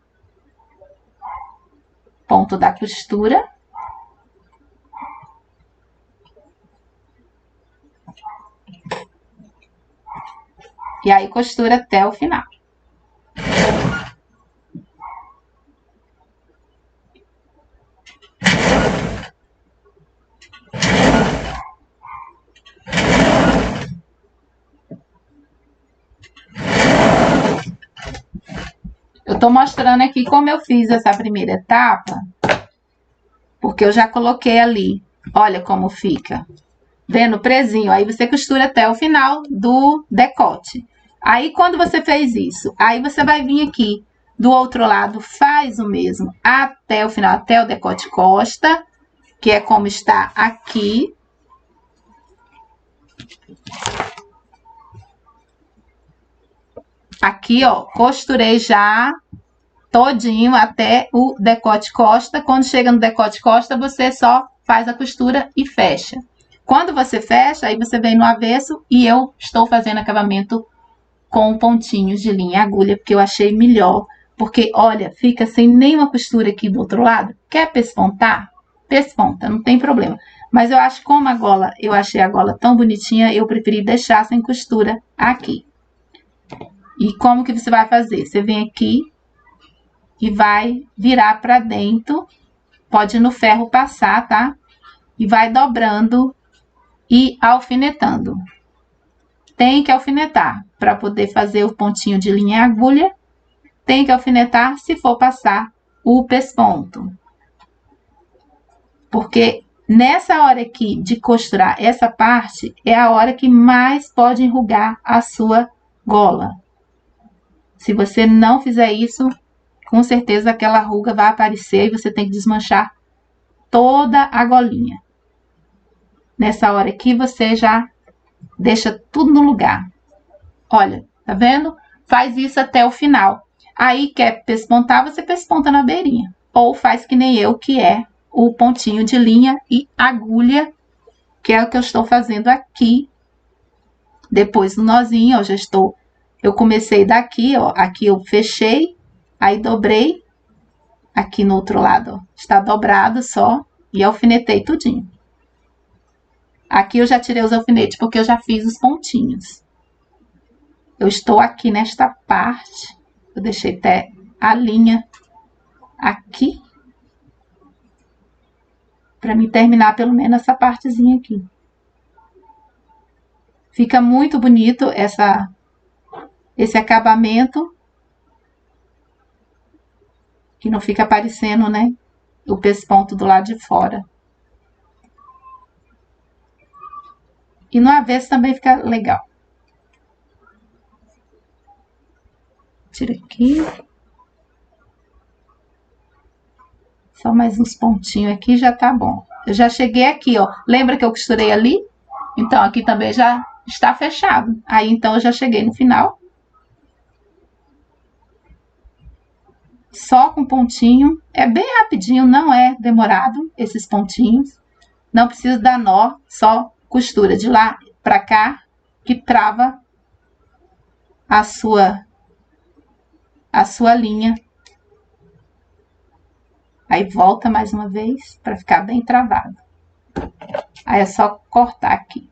ponto da costura. E aí costura até o final. Eu tô mostrando aqui como eu fiz essa primeira etapa, porque eu já coloquei ali. Olha como fica. Vendo presinho? Aí você costura até o final do decote. Aí, quando você fez isso, aí você vai vir aqui do outro lado, faz o mesmo até o final, até o decote costa, que é como está aqui. Aqui, ó, costurei já todinho até o decote costa. Quando chega no decote costa, você só faz a costura e fecha. Quando você fecha, aí você vem no avesso e eu estou fazendo acabamento com pontinhos de linha e agulha, porque eu achei melhor. Porque, olha, fica sem nenhuma costura aqui do outro lado. Quer pespontar? Pesponta, não tem problema. Mas eu acho como a gola, eu achei a gola tão bonitinha, eu preferi deixar sem costura aqui. E como que você vai fazer? Você vem aqui e vai virar pra dentro. Pode no ferro passar, tá? E vai dobrando e alfinetando. tem que alfinetar para poder fazer o pontinho de linha e agulha. Tem que alfinetar se for passar o pesponto. Porque nessa hora aqui de costurar essa parte, é a hora que mais pode enrugar a sua gola. Se você não fizer isso, com certeza aquela ruga vai aparecer e você tem que desmanchar toda a golinha. Nessa hora aqui, você já deixa tudo no lugar. Olha, tá vendo? Faz isso até o final. Aí, quer pespontar, você pesponta na beirinha. Ou faz que nem eu, que é o pontinho de linha e agulha, que é o que eu estou fazendo aqui. Depois do nozinho, ó, eu comecei daqui, ó, aqui eu fechei, aí dobrei, aqui no outro lado, ó, está dobrado só, e alfinetei tudinho. Aqui eu já tirei os alfinetes, porque eu já fiz os pontinhos. Eu estou aqui nesta parte, eu deixei até a linha aqui, para me terminar pelo menos essa partezinha aqui. Fica muito bonito esse acabamento, que não fica aparecendo, né, o pesponto do lado de fora. E no avesso também fica legal. Tira aqui. Só mais uns pontinhos aqui já tá bom. Eu já cheguei aqui, ó. Lembra que eu costurei ali? Então, aqui também já está fechado. Aí, então, eu já cheguei no final. Só com pontinho. É bem rapidinho, não é demorado esses pontinhos. Não precisa dar nó, só costura de lá pra cá, que trava a sua linha. Aí volta mais uma vez para ficar bem travado. Aí é só cortar aqui.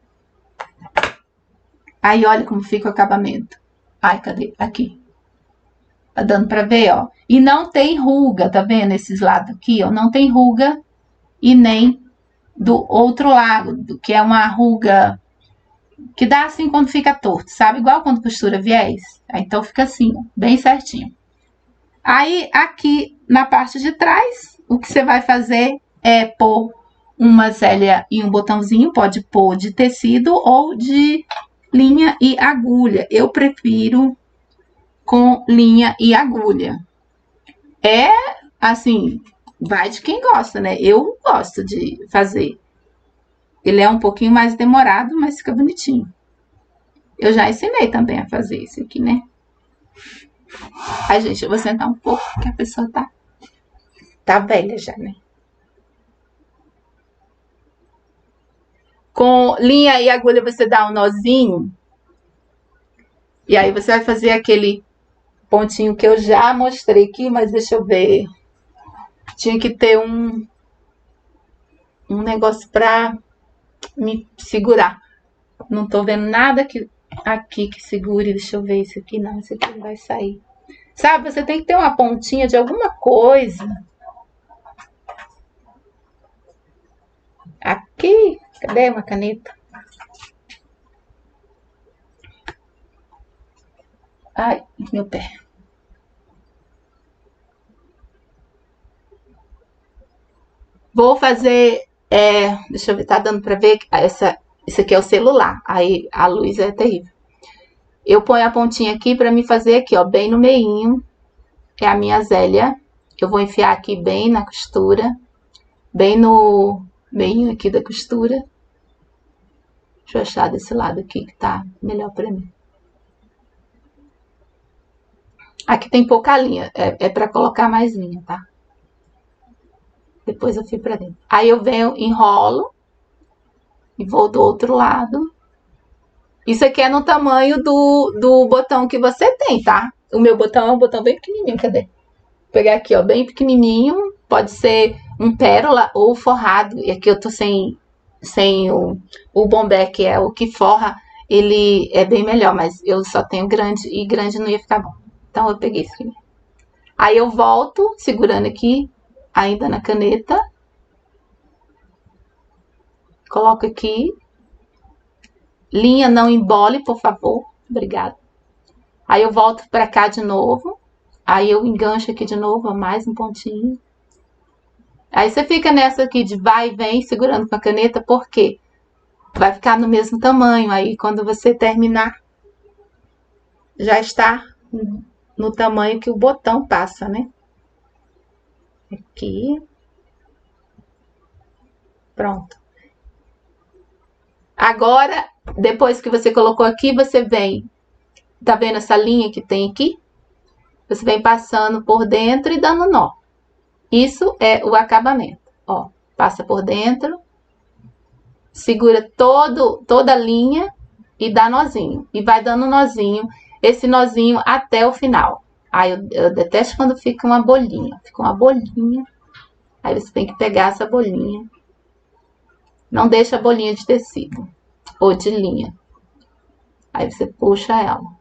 Aí olha como fica o acabamento. Ai, cadê? Aqui. Tá dando para ver, ó. E não tem ruga, tá vendo? Esses lados aqui, ó. Não tem ruga e nem do outro lado, que é uma ruga que dá assim quando fica torto, sabe? Igual quando costura viés. Aí, então fica assim, ó, bem certinho. Aí, aqui na parte de trás, o que você vai fazer é pôr uma zélia e um botãozinho, pode pôr de tecido ou de linha e agulha. Eu prefiro com linha e agulha. É, assim, vai de quem gosta, né? Eu gosto de fazer. Ele é um pouquinho mais demorado, mas fica bonitinho. Eu já ensinei também a fazer isso aqui, né? Ai, gente, eu vou sentar um pouco, porque a pessoa tá velha já, né? Com linha e agulha você dá um nozinho. E aí você vai fazer aquele pontinho que eu já mostrei aqui, mas deixa eu ver. Tinha que ter um negócio pra me segurar. Não tô vendo nada aqui que segure. Deixa eu ver isso aqui. Não, isso aqui não vai sair. Sabe, você tem que ter uma pontinha de alguma coisa. Aqui. Cadê uma caneta? Ai, meu pé. Vou fazer, deixa eu ver, tá dando pra ver? Esse aqui é o celular, aí a luz é terrível. Eu ponho a pontinha aqui pra me fazer aqui, ó, bem no meinho. É a minha zélia. Eu vou enfiar aqui bem na costura, bem no meinho aqui da costura. Deixa eu achar desse lado aqui que tá melhor pra mim. Aqui tem pouca linha, é pra colocar mais linha, tá? Depois eu fui pra dentro. Aí eu venho, enrolo e vou do outro lado. Isso aqui é no tamanho do botão que você tem, tá? O meu botão é um botão bem pequenininho, cadê? Vou pegar aqui, ó, bem pequenininho. Pode ser um pérola ou forrado. E aqui eu tô sem o bombé, que é o que forra. Ele é bem melhor, mas eu só tenho grande e grande não ia ficar bom. Então eu peguei esse aqui. Aí eu volto, segurando aqui, ainda na caneta. Coloco aqui. Linha não embole, por favor. Obrigada. Aí eu volto pra cá de novo. Aí eu engancho aqui de novo, mais um pontinho. Aí você fica nessa aqui de vai e vem, segurando com a caneta, porque vai ficar no mesmo tamanho. Aí quando você terminar, já está no tamanho que o botão passa, né? Aqui. Pronto. Agora, depois que você colocou aqui, você vem... Tá vendo essa linha que tem aqui? Você vem passando por dentro e dando nó. Isso é o acabamento. Ó, passa por dentro, segura toda a linha e dá nozinho. E vai dando nozinho, esse nozinho até o final. Aí eu detesto quando fica uma bolinha. Fica uma bolinha. Aí você tem que pegar essa bolinha. Não deixa a bolinha de tecido ou de linha. Aí você puxa ela.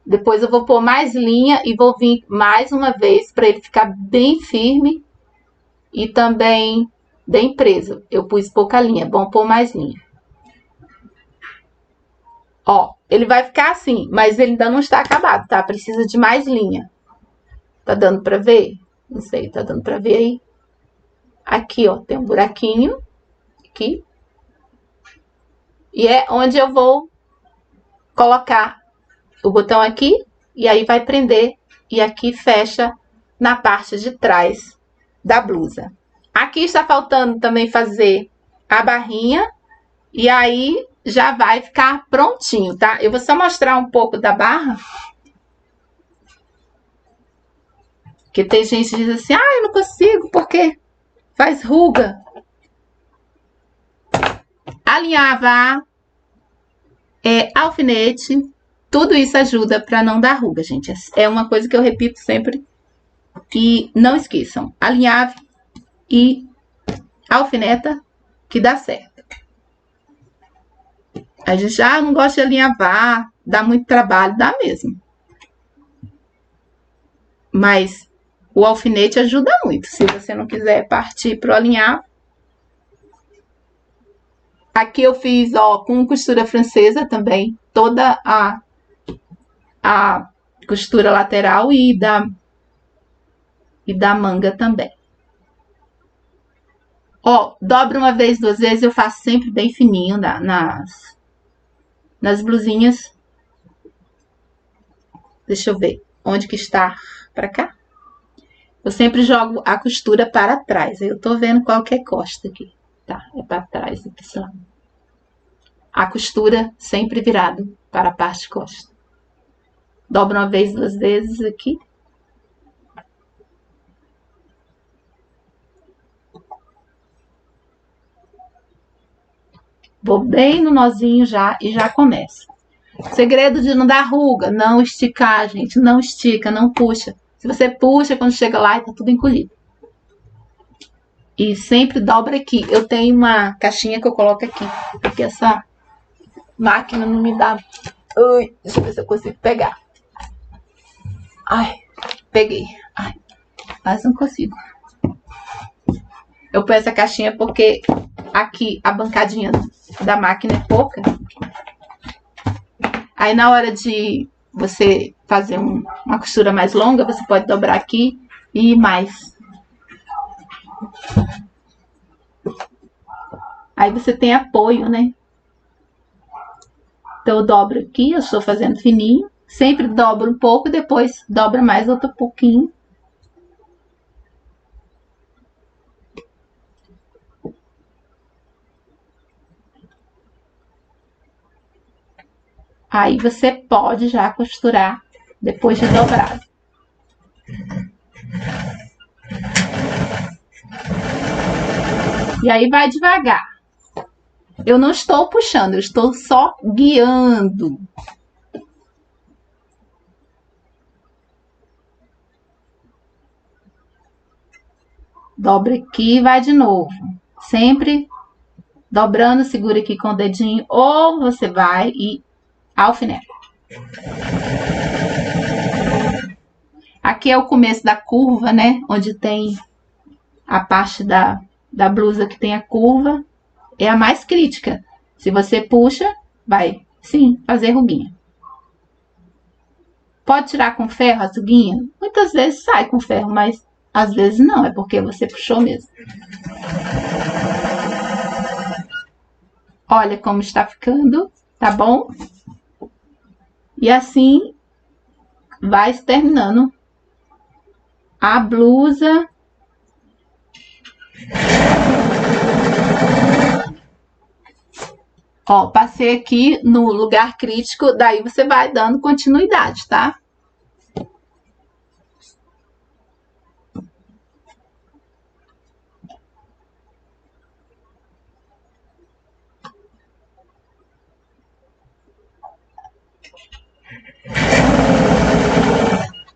Depois eu vou pôr mais linha e vou vir mais uma vez para ele ficar bem firme e também bem preso. Eu pus pouca linha, é bom pôr mais linha. Ó, ele vai ficar assim, mas ele ainda não está acabado, tá? Precisa de mais linha. Tá dando pra ver? Não sei, tá dando pra ver aí? Aqui, ó, tem um buraquinho. Aqui. E é onde eu vou colocar o botão aqui. E aí vai prender. E aqui fecha na parte de trás da blusa. Aqui está faltando também fazer a barrinha. E aí já vai ficar prontinho, tá? Eu vou só mostrar um pouco da barra. Porque tem gente que diz assim, eu não consigo, porque faz ruga. Alinhava, alfinete, tudo isso ajuda para não dar ruga, gente. É uma coisa que eu repito sempre. E não esqueçam, alinhave e alfineta que dá certo. A gente não gosta de alinhavar, dá muito trabalho, dá mesmo. Mas o alfinete ajuda muito. Se você não quiser partir para o alinhavo. Aqui eu fiz, ó, com costura francesa também. Toda a costura lateral e da manga também. Ó, dobra uma vez, duas vezes. Eu faço sempre bem fininho nas blusinhas. Deixa eu ver onde que está para cá. Eu sempre jogo a costura para trás. Eu tô vendo qual que é costa aqui. Tá, é para trás aqui, esse lado. A costura sempre virado para a parte costa. Dobra uma vez, duas vezes aqui. Vou bem no nozinho já e já começo. Segredo de não dar ruga, não esticar, gente. Não estica, não puxa. Se você puxa, quando chega lá, tá tudo encolhido. E sempre dobra aqui. Eu tenho uma caixinha que eu coloco aqui. Porque essa máquina não me dá... Ui, deixa eu ver se eu consigo pegar. Ai, peguei. Ai, mas não consigo. Eu ponho essa caixinha porque aqui a bancadinha da máquina é pouca. Aí na hora de você fazer uma costura mais longa, você pode dobrar aqui e ir mais. Aí você tem apoio, né? Então eu dobro aqui, eu estou fazendo fininho. Sempre dobro um pouco, depois dobra mais outro pouquinho. Aí você pode já costurar depois de dobrado. E aí vai devagar. Eu não estou puxando, eu estou só guiando. Dobra aqui e vai de novo. Sempre dobrando, segura aqui com o dedinho. Ou você vai e alfineta. Aqui é o começo da curva, né? Onde tem a parte da blusa que tem a curva. É a mais crítica. Se você puxa, vai, sim, fazer ruguinha. Pode tirar com ferro a ruguinha? Muitas vezes sai com ferro, mas às vezes não. É porque você puxou mesmo. Olha como está ficando, tá bom? E assim vai se terminando a blusa. Ó, passei aqui no lugar crítico, daí você vai dando continuidade, tá?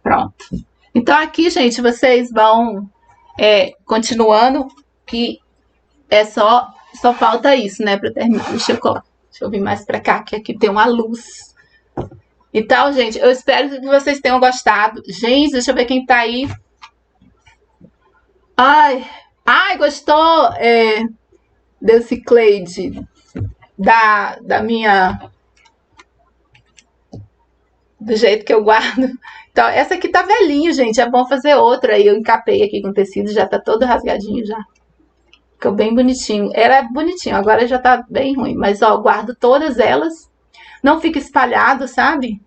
Pronto. Então aqui, gente, vocês vão continuando, que é só falta isso, né, pra terminar. Deixa eu vir mais pra cá, que aqui tem uma luz. Então, gente, eu espero que vocês tenham gostado. Gente, deixa eu ver quem tá aí. Ai, gostou, desse Cleide, da minha... do jeito que eu guardo. Então, essa aqui tá velhinha, gente. É bom fazer outra. Aí eu encapei aqui com tecido, já tá todo rasgadinho já. Ficou bem bonitinho. Era bonitinho, agora já tá bem ruim. Mas, ó, guardo todas elas. Não fica espalhado, sabe?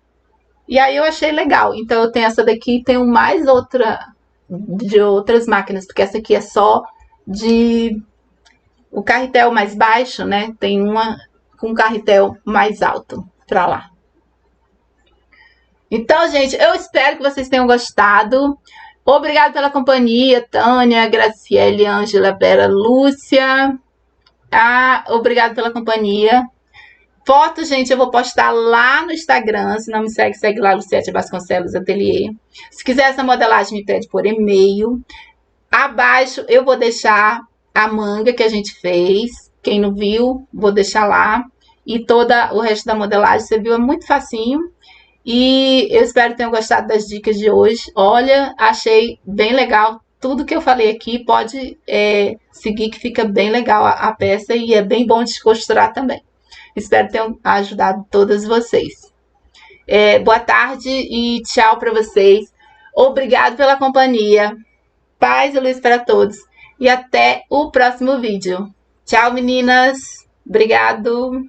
E aí eu achei legal. Então, eu tenho essa daqui e tenho mais outra de outras máquinas. Porque essa aqui é só de... o carretel mais baixo, né? Tem uma com carretel mais alto pra lá. Então, gente, eu espero que vocês tenham gostado. Obrigada pela companhia, Tânia, Graciele, Ângela, Vera, Lúcia. Obrigada pela companhia. Foto, gente, eu vou postar lá no Instagram. Se não me segue, segue lá, Luciete Vasconcelos Ateliê. Se quiser essa modelagem, me pede por e-mail. Abaixo eu vou deixar a manga que a gente fez. Quem não viu, vou deixar lá. E todo o resto da modelagem, você viu, é muito facinho. E eu espero que tenham gostado das dicas de hoje. Olha, achei bem legal tudo que eu falei aqui. Pode seguir que fica bem legal a peça e é bem bom de costurar também. Espero ter ajudado todas vocês. Boa tarde e tchau para vocês. Obrigado pela companhia. Paz e luz para todos. E até o próximo vídeo. Tchau, meninas. Obrigado.